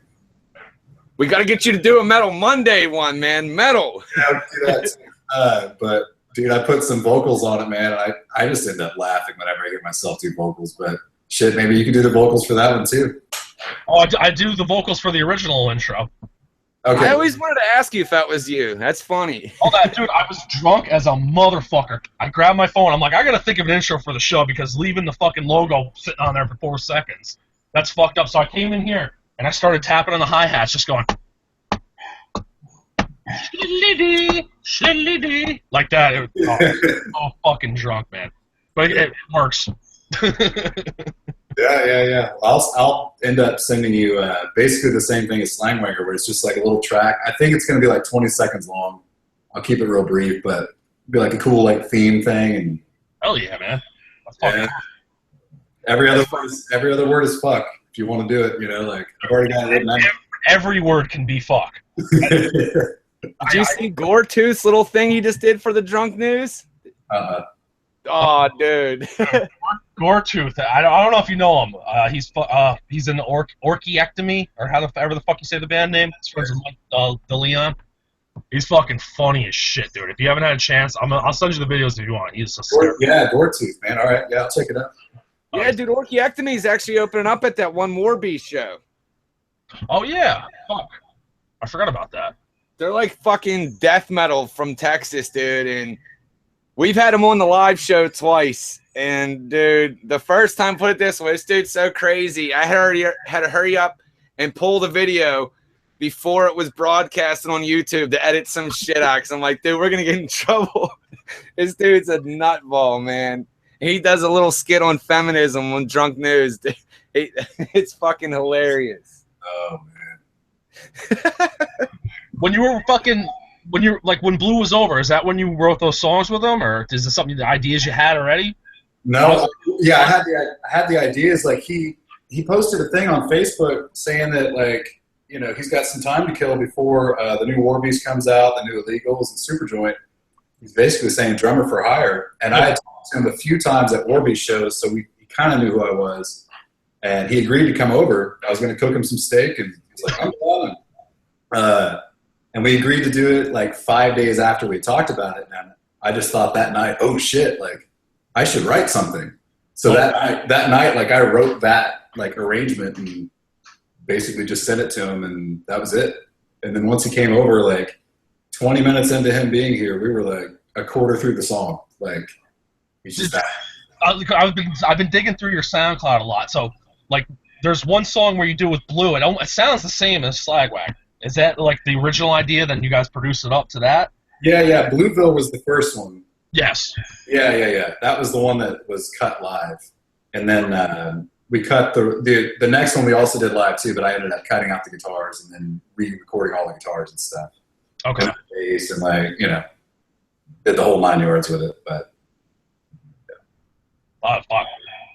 We got to get you to do a Metal Monday one, man. Metal. Yeah, I would do that too. But, dude, I put some vocals on it, man. I just end up laughing whenever I hear myself do vocals. But, shit, maybe you can do the vocals for that one, too. Oh, I do the vocals for the original intro. Okay. I always wanted to ask you if that was you. That's funny. Oh, dude, I was drunk as a motherfucker. I grabbed my phone. I'm like, I got to think of an intro for the show because leaving the fucking logo sitting on there for 4 seconds, that's fucked up. So I came in here. And I started tapping on the hi-hats, just going, shillity, like that. It was so fucking drunk, man. But it works. Yeah. I'll end up sending you basically the same thing as Slangwanger, where it's just a little track. I think it's going to be 20 seconds long. I'll keep it real brief, but it'll be a cool theme thing. And hell yeah, man. Yeah. Every other word is fuck. If you want to do it, I've already got it written out. Every word can be fuck. Did you see Goretooth's little thing he just did for the Drunk News? Oh, dude. Goretooth. I don't know if you know him. He's in the Orchiectomy, or however the fuck you say the band name. He's friends with Mike DeLeon. He's fucking funny as shit, dude. If you haven't had a chance, I'll send you the videos if you want. He's hysterical. Yeah, Goretooth, man. All right, yeah, I'll check it out. Yeah, dude, Orchiectomy is actually opening up at that one War Beast show. Oh, yeah. Fuck. I forgot about that. They're fucking death metal from Texas, dude, and we've had them on the live show twice. And, dude, the first time, put it this way, this dude's so crazy. I had to hurry up and pull the video before it was broadcasted on YouTube to edit some shit out. Because I'm like, dude, we're going to get in trouble. This dude's a nutball, man. He does a little skit on feminism on Drunk News. It's fucking hilarious. Oh, man. When you were fucking when Blue was over, is that when you wrote those songs with him, or is this something, the ideas you had already? No, yeah, I had the ideas. Like he posted a thing on Facebook saying that, like, you know, he's got some time to kill before the new Warbeast comes out, the new Illegals and Superjoint. He's basically saying drummer for hire. And I had talked to him a few times at Warbeast shows, so he kind of knew who I was. And he agreed to come over. I was going to cook him some steak, and he was like, I'm done. And we agreed to do it like 5 days after we talked about it. And I just thought that night, oh shit, like I should write something. So that night, like I wrote that like arrangement and basically just sent it to him, and that was it. And then once he came over, like 20 minutes into him being here, we were like a quarter through the song. Like he's just that. I've been digging through your SoundCloud a lot. So like, there's one song where you do with Blue. It sounds the same as Slagwag. Is that like the original idea? Then you guys produced it up to that? Yeah. Blueville was the first one. Yes. Yeah. That was the one that was cut live, and then we cut the next one. We also did live too, but I ended up cutting out the guitars and then re-recording all the guitars and stuff. Okay. And bass and like, you know, did the whole 9 yards with it. But yeah. Fuck.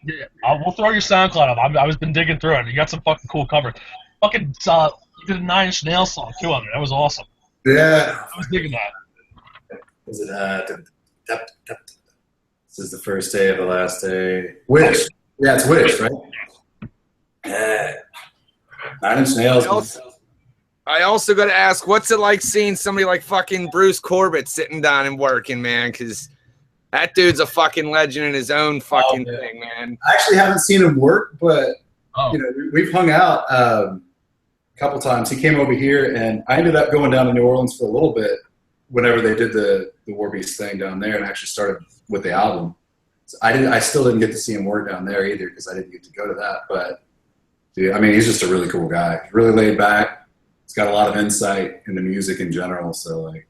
Yeah, we'll throw your SoundCloud up. I've been digging through it. You got some fucking cool covers. Fucking you did a 9 Inch Nails song too on it. That was awesome. Yeah. I was digging that. Was it this is the first day of the last day. Wish. Yeah, it's Wish, right? Yeah. 9 Inch Nails. I also got to ask, what's it like seeing somebody like fucking Bruce Corbett sitting down and working, man? Because that dude's a fucking legend in his own fucking thing, man. I actually haven't seen him work, but you know, we've hung out a couple times. He came over here, and I ended up going down to New Orleans for a little bit whenever they did the Warbeast thing down there, and actually started with the album. So I still didn't get to see him work down there either because I didn't get to go to that. But dude, I mean, he's just a really cool guy. He's really laid back. He's got a lot of insight into music in general. So like,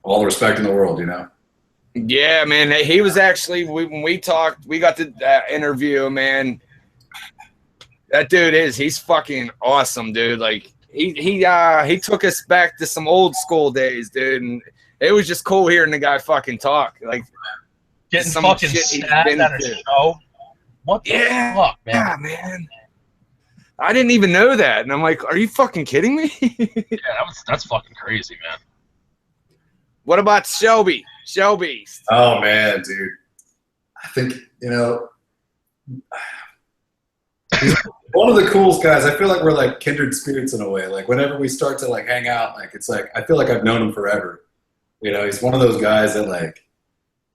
all the respect in the world, you know. Yeah, man. He was actually, when we talked, we got to interview, man. That dude he's fucking awesome, dude. Like he took us back to some old school days, dude, and it was just cool hearing the guy fucking talk. Like getting fucking stabbed at a show. What the fuck, man? Yeah, man. I didn't even know that, and I'm like, are you fucking kidding me? Yeah, that's fucking crazy, man. What about Shelby? Oh man, dude. I think, you know, he's one of the coolest guys. I feel like we're like kindred spirits in a way. Like whenever we start to like hang out, like it's like I feel like I've known him forever. You know, he's one of those guys that like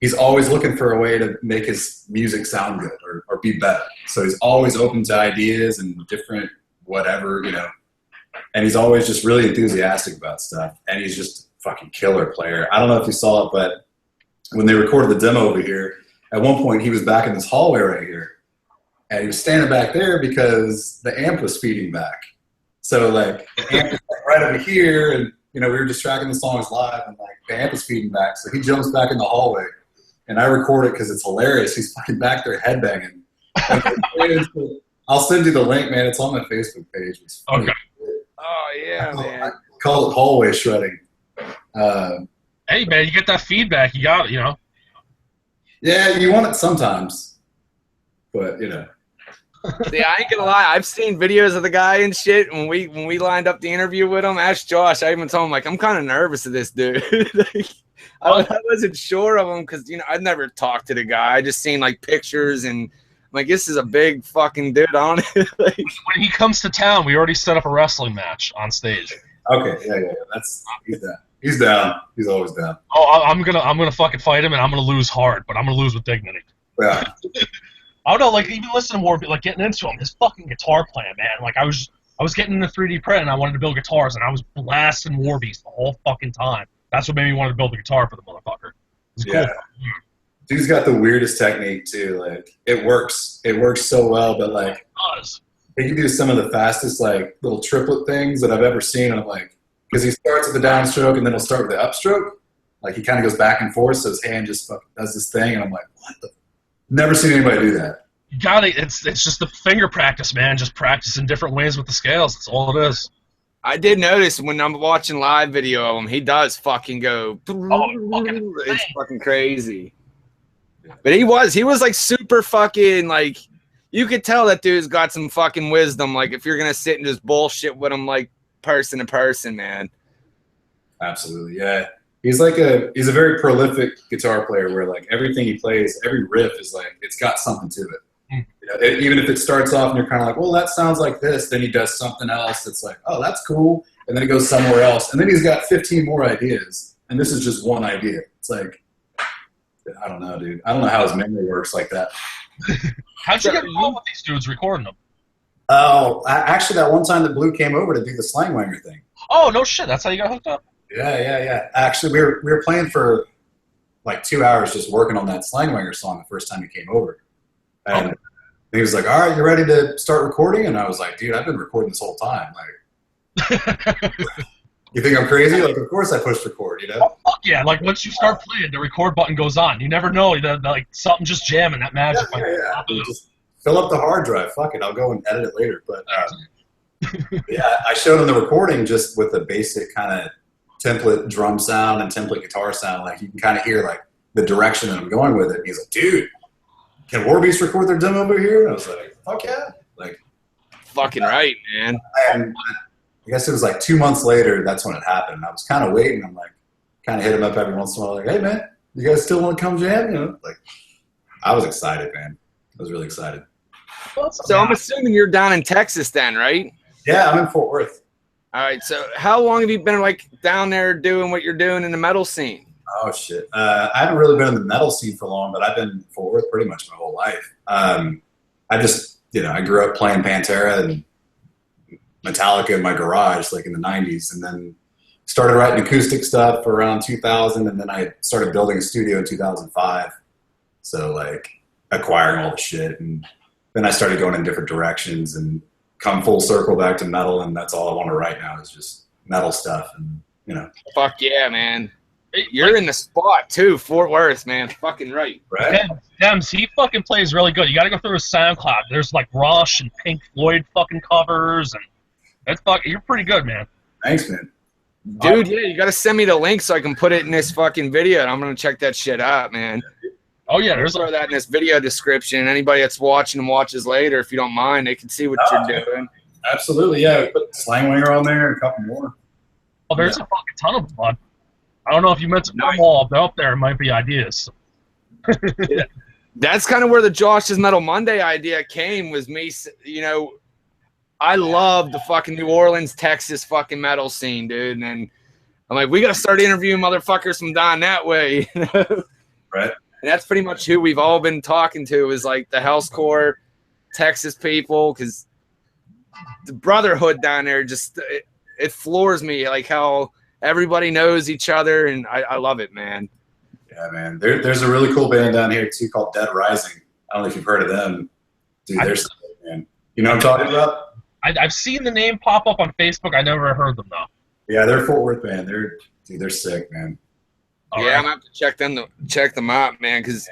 he's always looking for a way to make his music sound good or be better. So he's always open to ideas and different whatever, you know. And he's always just really enthusiastic about stuff. And he's just a fucking killer player. I don't know if you saw it, but when they recorded the demo over here, at one point he was back in this hallway right here. And he was standing back there because the amp was feeding back. So like the amp was like right over here, and you know, we were just tracking the songs live, and like the amp was feeding back. So he jumps back in the hallway, and I record it because it's hilarious. He's fucking back there headbanging. I'll send you the link, man. It's on my Facebook page. It's funny. Okay. Oh yeah, man. I call it hallway shredding. Hey man, you get that feedback. You got it, you know. Yeah, you want it sometimes, but you know. Yeah, I ain't gonna lie. I've seen videos of the guy and shit. When we lined up the interview with him, asked Josh. I even told him like I'm kind of nervous of this dude. Like, I wasn't sure of him because you know I'd never talked to the guy. I just seen like pictures and I'm like this is a big fucking dude on it. Like, when he comes to town, we already set up a wrestling match on stage. Okay, yeah. He's down. He's always down. Oh, I'm gonna fucking fight him, and I'm gonna lose hard, but I'm gonna lose with dignity. Yeah. I don't know, like even listening to Warbeast, like getting into him, his fucking guitar playing, man. Like I was getting into 3D print, and I wanted to build guitars, and I was blasting Warbeast the whole fucking time. That's what made me want to build a guitar for the motherfucker. It's cool. Dude's got the weirdest technique too. Like it works so well, but like it does. He can do some of the fastest like little triplet things that I've ever seen. And I'm like, because he starts with the downstroke and then he'll start with the upstroke. Like he kind of goes back and forth, so his hand just fucking does this thing, and I'm like, what the? Never seen anybody do that. You got it. It's just the finger practice, man. Just practicing different ways with the scales. That's all it is. I did notice when I'm watching live video of him, he does fucking go. It's fucking crazy. But he was like super fucking like. You could tell that dude's got some fucking wisdom. Like if you're gonna sit and just bullshit with him, like person to person, man. Absolutely, yeah. He's a very prolific guitar player where like everything he plays, every riff is like it's got something to it. You know, even if it starts off and you're kind of like, well, that sounds like this, then he does something else that's like, oh, that's cool, and then he goes somewhere else, and then he's got 15 more ideas, and this is just one idea. It's like, I don't know, dude. I don't know how his memory works like that. How'd you get involved with these dudes recording them? Oh, actually, that one time that Blue came over to do the Slangwanger thing. Oh, no shit. That's how you got hooked up? Yeah. Actually, we were playing for like 2 hours just working on that Slangwanger song the first time he came over. And he was like, all right, you ready to start recording? And I was like, dude, I've been recording this whole time. Like, you think I'm crazy? Like, of course I pushed record, you know? Oh, fuck yeah. Like, once you start playing, the record button goes on. You never know. Like, something just jamming, that magic. Yeah. Just fill up the hard drive. Fuck it. I'll go and edit it later. But, yeah, I showed him the recording just with the basic kind of template drum sound and template guitar sound. Like, you can kind of hear, like, the direction that I'm going with it. And he's like, dude, can Warbeast record their demo over here? And I was like, fuck yeah. Like, fucking right, man. And I guess it was like 2 months later, that's when it happened. I was kind of waiting. I'm like, kind of hit him up every once in a while, like, hey, man, you guys still want to come jam? You know, like, I was excited, man. I was really excited. So I'm assuming you're down in Texas then, right? Yeah, I'm in Fort Worth. All right, so how long have you been, like, down there doing what you're doing in the metal scene? Oh, shit. I haven't really been in the metal scene for long, but I've been in Fort Worth pretty much my whole life. I just, you know, I grew up playing Pantera and Metallica in my garage, like in the 90s, and then started writing acoustic stuff around 2000, and then I started building a studio in 2005. So, like, acquiring all the shit, and then I started going in different directions and come full circle back to metal, and that's all I want to write now is just metal stuff, and, you know. Fuck yeah, man. You're in the spot, too, Fort Worth, man. Fucking right. Right? Dems, he fucking plays really good. You got to go through his SoundCloud. There's, like, Rush and Pink Floyd fucking covers, and you're pretty good, man. Thanks, man. Dude, yeah, you got to send me the link so I can put it in this fucking video, and I'm going to check that shit out, man. Oh, yeah, there's throw that in this video description. Anybody that's watching and watches later, if you don't mind, they can see what you're doing. Absolutely, yeah. Put Slangwanger on there and a couple more. Oh, there's a fucking ton of them, bud. I don't know if you meant to put them all up there. It might be ideas. Yeah. That's kind of where the Josh's Metal Monday idea came, was me, you know, I love the fucking New Orleans, Texas fucking metal scene, dude. And I'm like, we got to start interviewing motherfuckers from down that way. You know? Right. And that's pretty much who we've all been talking to, is like the Housecore Texas people, because the brotherhood down there just, it floors me, like how everybody knows each other, and I love it, man. Yeah, man. There's a really cool band down here, too, called Dead Rising. I don't know if you've heard of them. Dude, they're sick, man. You know what I'm talking about? I've seen the name pop up on Facebook. I never heard them, though. Yeah, they're Fort Worth band. They're sick, man. All right. I'm going to have to check them out, man, because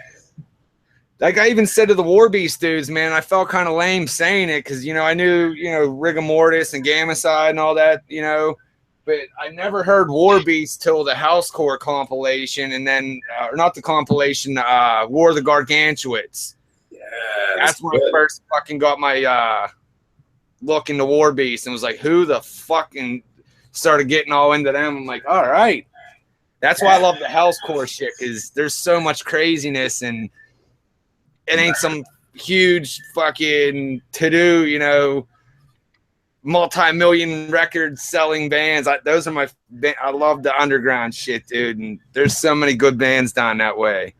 like I even said to the Warbeast dudes, man, I felt kind of lame saying it because, you know, I knew, you know, Rigor Mortis and Gamacide and all that, you know, but I never heard Warbeast till the Housecore compilation, and then, or not the compilation, War of the Gargantuans. Yeah. That's when I first fucking got my look into Warbeast and was like, who the fucking started getting all into them. I'm like, all right. That's why I love the Housecore shit, because there's so much craziness, and it ain't some huge fucking to-do, you know, multi-million record selling bands. Those are I love the underground shit, dude, and there's so many good bands down that way.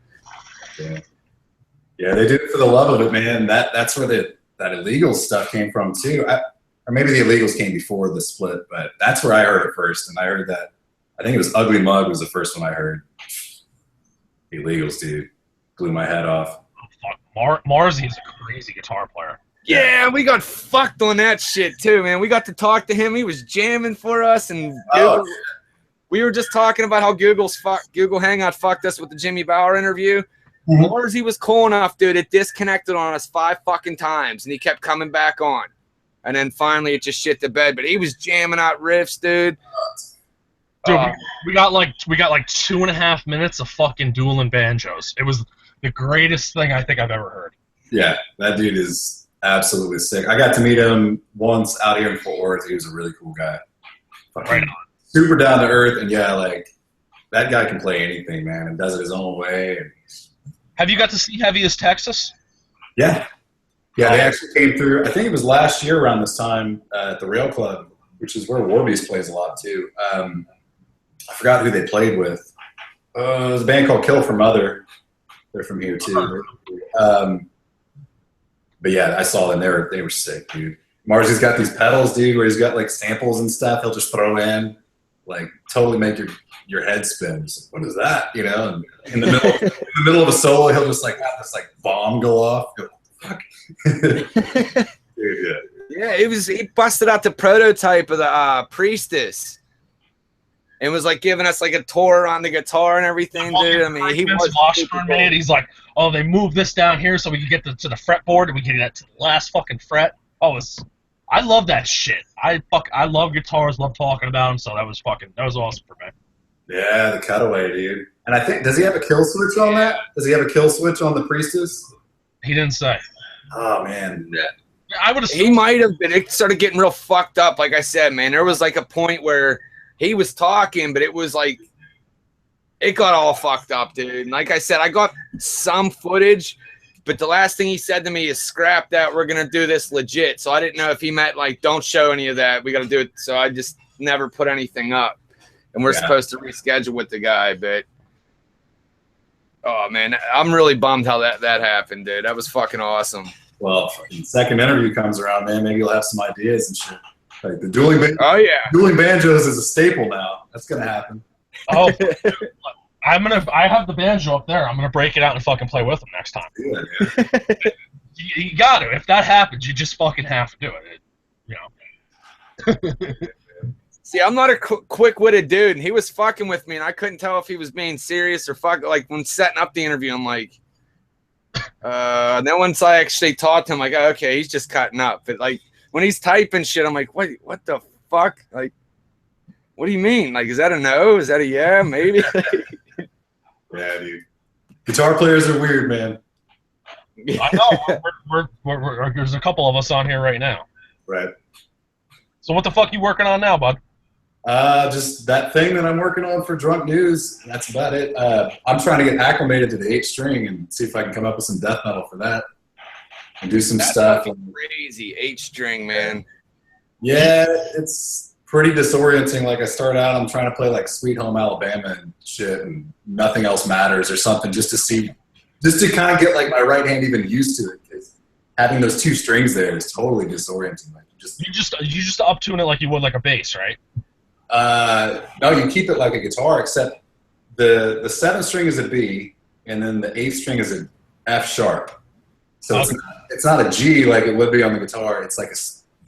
Yeah, they do it for the love of it, man. That's where that illegal stuff came from too. Or maybe the Illegals came before the split, but that's where I heard it first, and I heard that. I think it was Ugly Mug was the first one I heard. The Illegals, dude, blew my head off. Oh, fuck. Marzy's a crazy guitar player. Yeah, we got fucked on that shit too, man. We got to talk to him. He was jamming for us, and we were just talking about how Google Hangout fucked us with the Jimmy Bauer interview. Mm-hmm. Marzy was cool enough, dude. It disconnected on us 5 fucking times, and he kept coming back on. and then finally it just shit the bed. But he was jamming out riffs, dude. Dude, we got like 2.5 minutes of fucking dueling banjos. It was the greatest thing I think I've ever heard. Yeah, that dude is absolutely sick. I got to meet him once out here in Fort Worth. He was a really cool guy. Right on. Super down to earth, and yeah, like that guy can play anything, man, and does it his own way. Have you got to see Heavy as Texas? Yeah, they actually came through. I think it was last year around this time at the Rail Club, which is where Warbeast plays a lot too. I forgot who they played with. It was a band called Kill for Mother. They're from here too. But yeah, I saw them. They were sick, dude. Marzy's got these pedals, dude, where he's got like samples and stuff. He'll just throw in, like, totally make your head spin. Just, what is that? You know? And in the middle of a solo, he'll just like have this like bomb go off. Go, fuck. Dude, yeah. Yeah, he busted out the prototype of the Priestess. And was like giving us like a tour on the guitar and everything, dude. I mean, he was Washburn made. He's like, oh, they moved this down here so we can get to the fretboard and we can get to the last fucking fret. I love that shit. I love guitars, love talking about them. So that was awesome for me. Yeah, the Cutaway, dude. And I think, does he have a kill switch on that? Does he have a kill switch on the Priestess? He didn't say. Oh man, yeah. I would. He might have been. It started getting real fucked up. Like I said, man, there was like a point where he was talking, but it was like, it got all fucked up, dude. And like I said, I got some footage, but the last thing he said to me is, scrap that, we're going to do this legit. So I didn't know if he meant like, don't show any of that, we got to do it. So I just never put anything up. And we're supposed to reschedule with the guy, but oh man, I'm really bummed how that happened, dude. That was fucking awesome. Well, fucking second interview comes around, man. Maybe you'll have some ideas and shit. Like the dueling banjos is a staple now. That's gonna happen. Oh, I have the banjo up there. I'm gonna break it out and fucking play with them next time. Yeah, you got to. If that happens, you just fucking have to do it. You know. See, I'm not a quick-witted dude, and he was fucking with me, and I couldn't tell if he was being serious or fuck. Like when setting up the interview, I'm like, and then once I actually talked to him, like, oh, okay, he's just cutting up. But like when he's typing shit, I'm like, what the fuck? Like, what do you mean? Like, is that a no? Is that a yeah? Maybe. Yeah, dude. Guitar players are weird, man. I know. We're there's a couple of us on here right now. Right. So what the fuck you working on now, bud? Just that thing that I'm working on for Drunk News. That's about it. I'm trying to get acclimated to the 8-string and see if I can come up with some death metal for that and do some stuff. Crazy 8-string, man. Yeah, it's pretty disorienting. Like I start out, I'm trying to play like Sweet Home Alabama and shit, and Nothing Else Matters or something, just to kind of get like my right hand even used to it. Because having those 2 strings there is totally disorienting. Like you just up tune it like you would like a bass, right? No, you keep it like a guitar, except the 7th string is a B, and then the 8th string is an F sharp. So okay. It's not a G like it would be on the guitar. It's like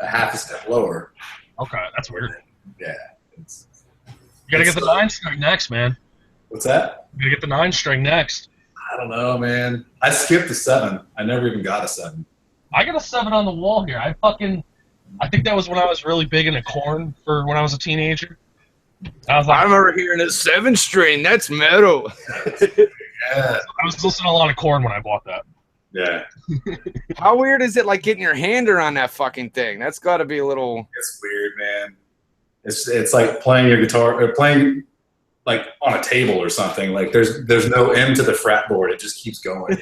a half a step lower. Okay, that's weird. Yeah. You gotta get the 9-string next, man. What's that? You gotta get the 9-string next. I don't know, man. I skipped the 7. I never even got a 7. I got a 7 on the wall here. I think that was when I was really big into Korn for when I was a teenager. I remember hearing a 7-string. That's metal. Yeah. I was listening to a lot of Korn when I bought that. Yeah. How weird is it, like getting your hand around that fucking thing? That's got to be a little. It's weird, man. It's like playing your guitar or playing like on a table or something. Like there's no end to the fretboard. It just keeps going.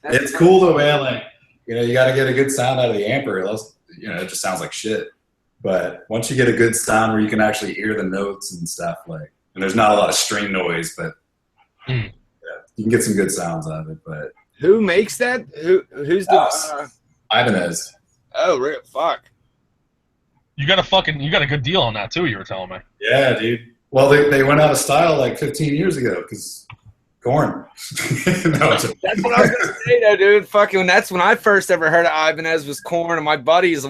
It's cool though, man. Like, you know, you got to get a good sound out of the amp, or else, you know, it just sounds like shit. But once you get a good sound where you can actually hear the notes and stuff, like, and there's not a lot of string noise, but yeah, you can get some good sounds out of it. But who makes that? Who's the Ibanez? Oh, real fuck. You got a good deal on that too. You were telling me. Yeah, dude. Well, they went out of style like 15 years ago because Korn. That's what I was gonna say, though, dude. Fucking, that's when I first ever heard of Ibanez was Korn, and my buddies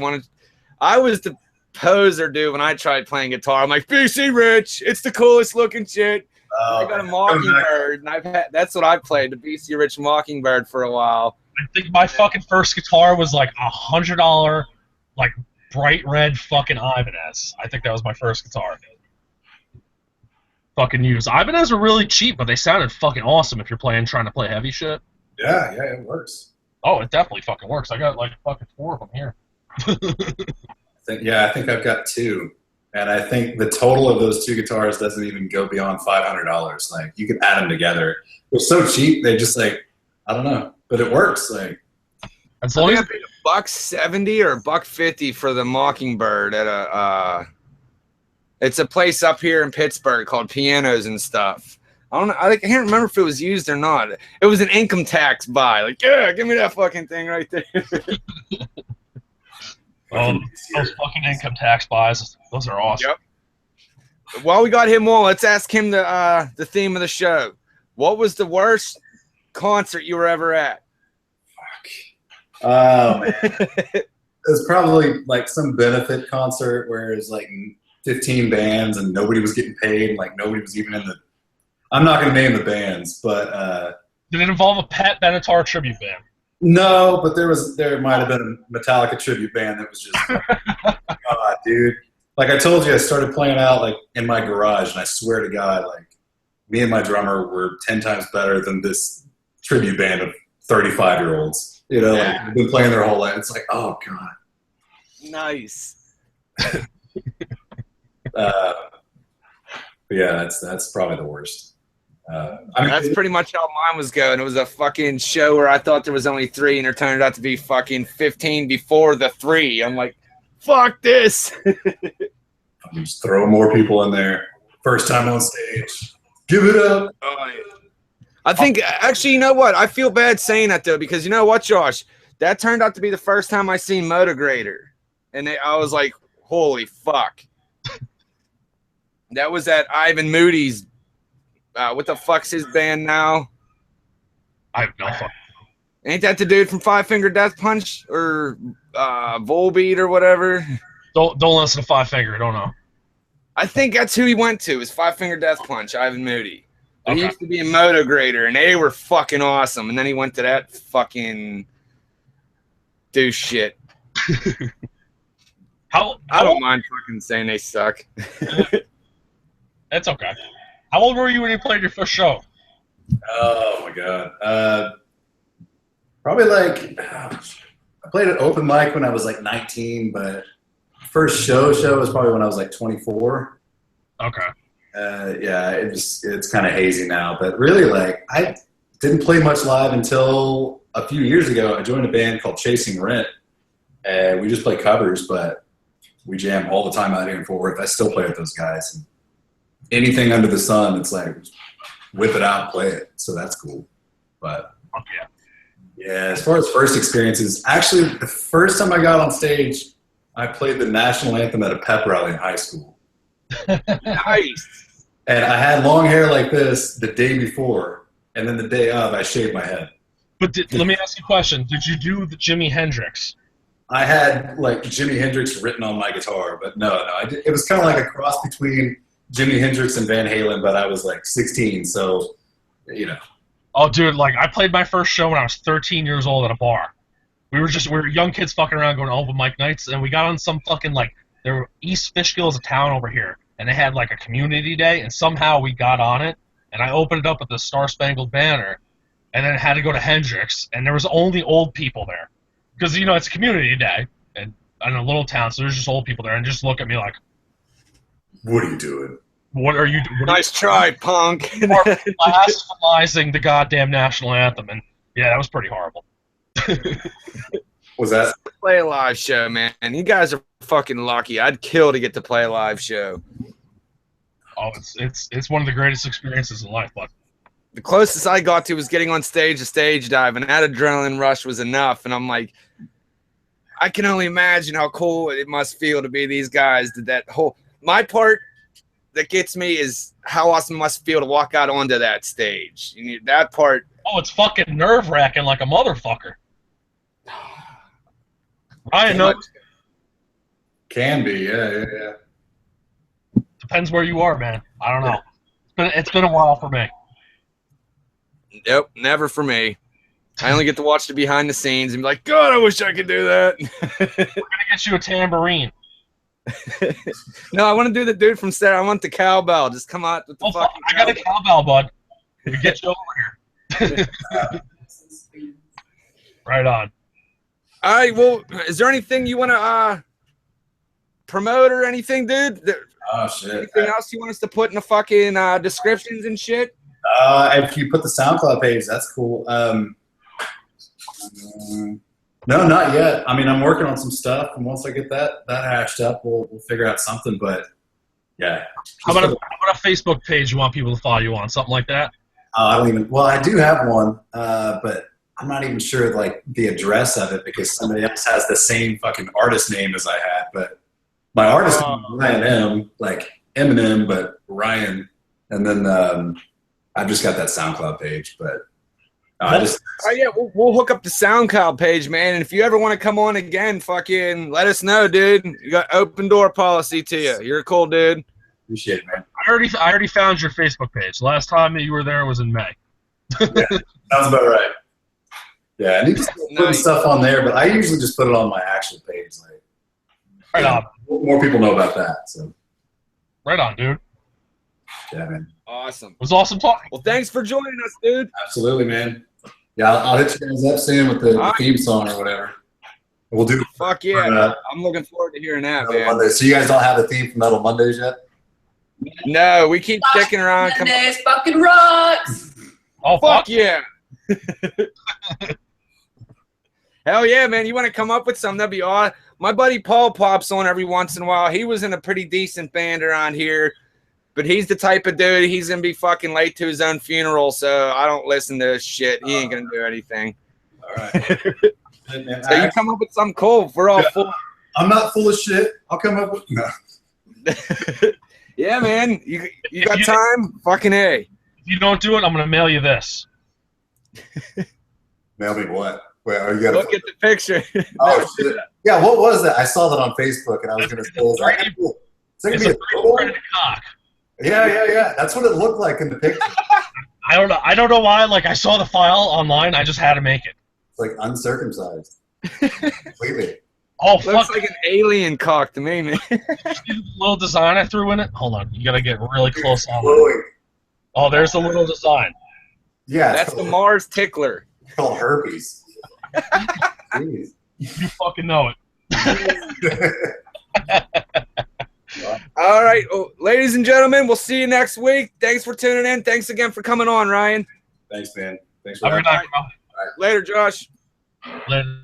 I was the poser, dude. When I tried playing guitar, I'm like, BC Rich, it's the coolest looking shit. I got a Mockingbird, and that's what I played, the BC Rich Mockingbird for a while. I think my fucking first guitar was like $100, like bright red fucking Ibanez. I think that was my first guitar. Fucking used. Ibanez are really cheap, but they sounded fucking awesome if you're trying to play heavy shit. Yeah, it works. Oh, it definitely fucking works. I got like fucking 4 of them here. I think I've got 2. And I think the total of those 2 guitars doesn't even go beyond $500. Like, you can add them together. They're so cheap, they just like, I don't know. But it works. Like, as long as I paid $1.70 or $1.50 for the Mockingbird at a it's a place up here in Pittsburgh called Pianos and Stuff. I don't know. I can't remember if it was used or not. It was an income tax buy. Like, yeah, give me that fucking thing right there. Those fucking income tax buys, those are awesome. Yep. While we got him on, let's ask him the theme of the show. What was the worst concert you were ever at? Fuck. Oh, man. It was probably like some benefit concert where it was like 15 bands and nobody was getting paid. Like, nobody was even in the... I'm not going to name the bands, but... Did it involve a Pat Benatar tribute band? No, but there might have been a Metallica tribute band that was just... God, dude. Like I told you, I started playing out like in my garage, and I swear to God, like, me and my drummer were 10 times better than this tribute band of 35-year-olds. You know, like, they've been playing their whole life. It's like, oh, God. Nice. Yeah, that's probably the worst. I mean, that's pretty much how mine was going. It was a fucking show where I thought there was only 3, and there turned out to be fucking 15 before the 3. I'm like, fuck this. Just throw more people in there. First time on stage. Give it up. Oh, yeah. I think, actually, you know what? I feel bad saying that, though, because you know what, Josh? That turned out to be the first time I seen Motograter. And I was like, holy fuck. That was at Ivan Moody's. What the fuck's his band now? I have no fuck. Ain't that the dude from Five Finger Death Punch or Volbeat or whatever? Don't listen to Five Finger. I don't know. I think that's who he went to. Is Five Finger Death Punch, Ivan Moody. Okay. He used to be in Motograter, and they were fucking awesome. And then he went to that fucking douche shit. I don't mind fucking saying they suck. That's okay. How old were you when you played your first show? Oh my God. Probably like I played an open mic when I was like 19, but first show was probably when I was like 24. Okay. Yeah, it's kind of hazy now, but really, like, I didn't play much live until a few years ago. I joined a band called Chasing Rent, and we just play covers, but we jam all the time out here in Fort Worth. I still play with those guys. And anything under the sun, it's like, whip it out, play it. So that's cool. But yeah, as far as first experiences, actually, the first time I got on stage, I played the national anthem at a pep rally in high school. Nice. And I had long hair like this the day before, and then the day of, I shaved my head. But let me ask you a question. Did you do the Jimi Hendrix? I had, like, Jimi Hendrix written on my guitar, but no. It was kind of like a cross between Jimi Hendrix and Van Halen, but I was, like, 16, so, you know. Oh, dude, like, I played my first show when I was 13 years old at a bar. We were young kids fucking around going to open mic nights, and we got on some fucking, like, East Fishkill is a town over here, and they had, like, a community day, and somehow we got on it, and I opened it up with the Star Spangled Banner, and then had to go to Hendrix, and there was only old people there. Because, you know, it's a community day, and in a little town, so there's just old people there, and just look at me like, what are you doing? What are you doing? Nice try, punk. You are blasphemizing the goddamn national anthem, and yeah, that was pretty horrible. Was that? Play a live show, man. And you guys are fucking lucky. I'd kill to get to play a live show. Oh, it's one of the greatest experiences in life, but the closest I got to was getting on stage to stage dive, and that adrenaline rush was enough. And I'm like, I can only imagine how cool it must feel to be these guys. My part that gets me is how awesome it must feel to walk out onto that stage. That part. Oh, it's fucking nerve-wracking like a motherfucker. I know. Can be, yeah. Depends where you are, man. I don't know. It's been a while for me. Nope, never for me. I only get to watch the behind the scenes and be like, God, I wish I could do that. We're gonna get you a tambourine. No, I want to do the dude from Sarah. I want the cowbell. Just come out with the fucking I got a cowbell, bud. We get you over here. Right on. All right. Well, is there anything you want to promote or anything, dude? Oh shit. Anything else you want us to put in the fucking descriptions and shit? If you put the SoundCloud page, that's cool. No, not yet. I mean, I'm working on some stuff, and once I get that hashed up, we'll figure out something. But yeah. How about a Facebook page you want people to follow you on? Something like that? I don't even. Well, I do have one, but I'm not even sure like the address of it because somebody else has the same fucking artist name as I had. But my artist name is Ryan M, like Eminem, but Ryan. And then I've just got that SoundCloud page, but. Yeah, we'll hook up the SoundCloud page, man. And if you ever want to come on again, fucking let us know, dude. You got open door policy to you. You're a cool dude. Appreciate it, man. I already found your Facebook page. Last time that you were there was in May. Yeah, sounds about right. Yeah, I need to start putting stuff on there, but I usually just put it on my actual page. Like, right on. More people know about that. So. Right on, dude. Yeah, man. Awesome. It was awesome talking. Well, thanks for joining us, dude. Absolutely, man. Yeah, I'll hit you guys up soon with the theme song or whatever. We'll do. Fuck yeah. I'm looking forward to hearing that, man. Monday. So you guys don't have a theme for Metal Mondays yet? No, we keep sticking around. Mondays fucking rocks. Oh, fuck yeah. Hell yeah, man. You want to come up with something? That'd be awesome. My buddy Paul pops on every once in a while. He was in a pretty decent band around here. But he's the type of dude, he's going to be fucking late to his own funeral, so I don't listen to his shit. He ain't going to do anything. All right. So you come up with something cool. We're all full. I'm not full of shit. I'll come up with... No. Yeah, man. You got time? Fucking A. If you don't do it, I'm going to mail you this. Mail me what? Wait, are you gonna look at the picture? Oh, shit. Yeah, what was that? I saw that on Facebook, and I was going to say... It's a printed cock. Yeah. That's what it looked like in the picture. I don't know why. Like I saw the file online. I just had to make it. It's like uncircumcised. Completely. Oh, looks like an alien cock to me, man. See the little design I threw in it? Hold on. You gotta get really close on it. Oh, there's the little design. Yeah. That's the Mars tickler. It's called herpes. You fucking know it. All right, well, ladies and gentlemen, we'll see you next week. Thanks for tuning in. Thanks again for coming on, Ryan. Thanks, man. Thanks for having me. Later, Josh. Later.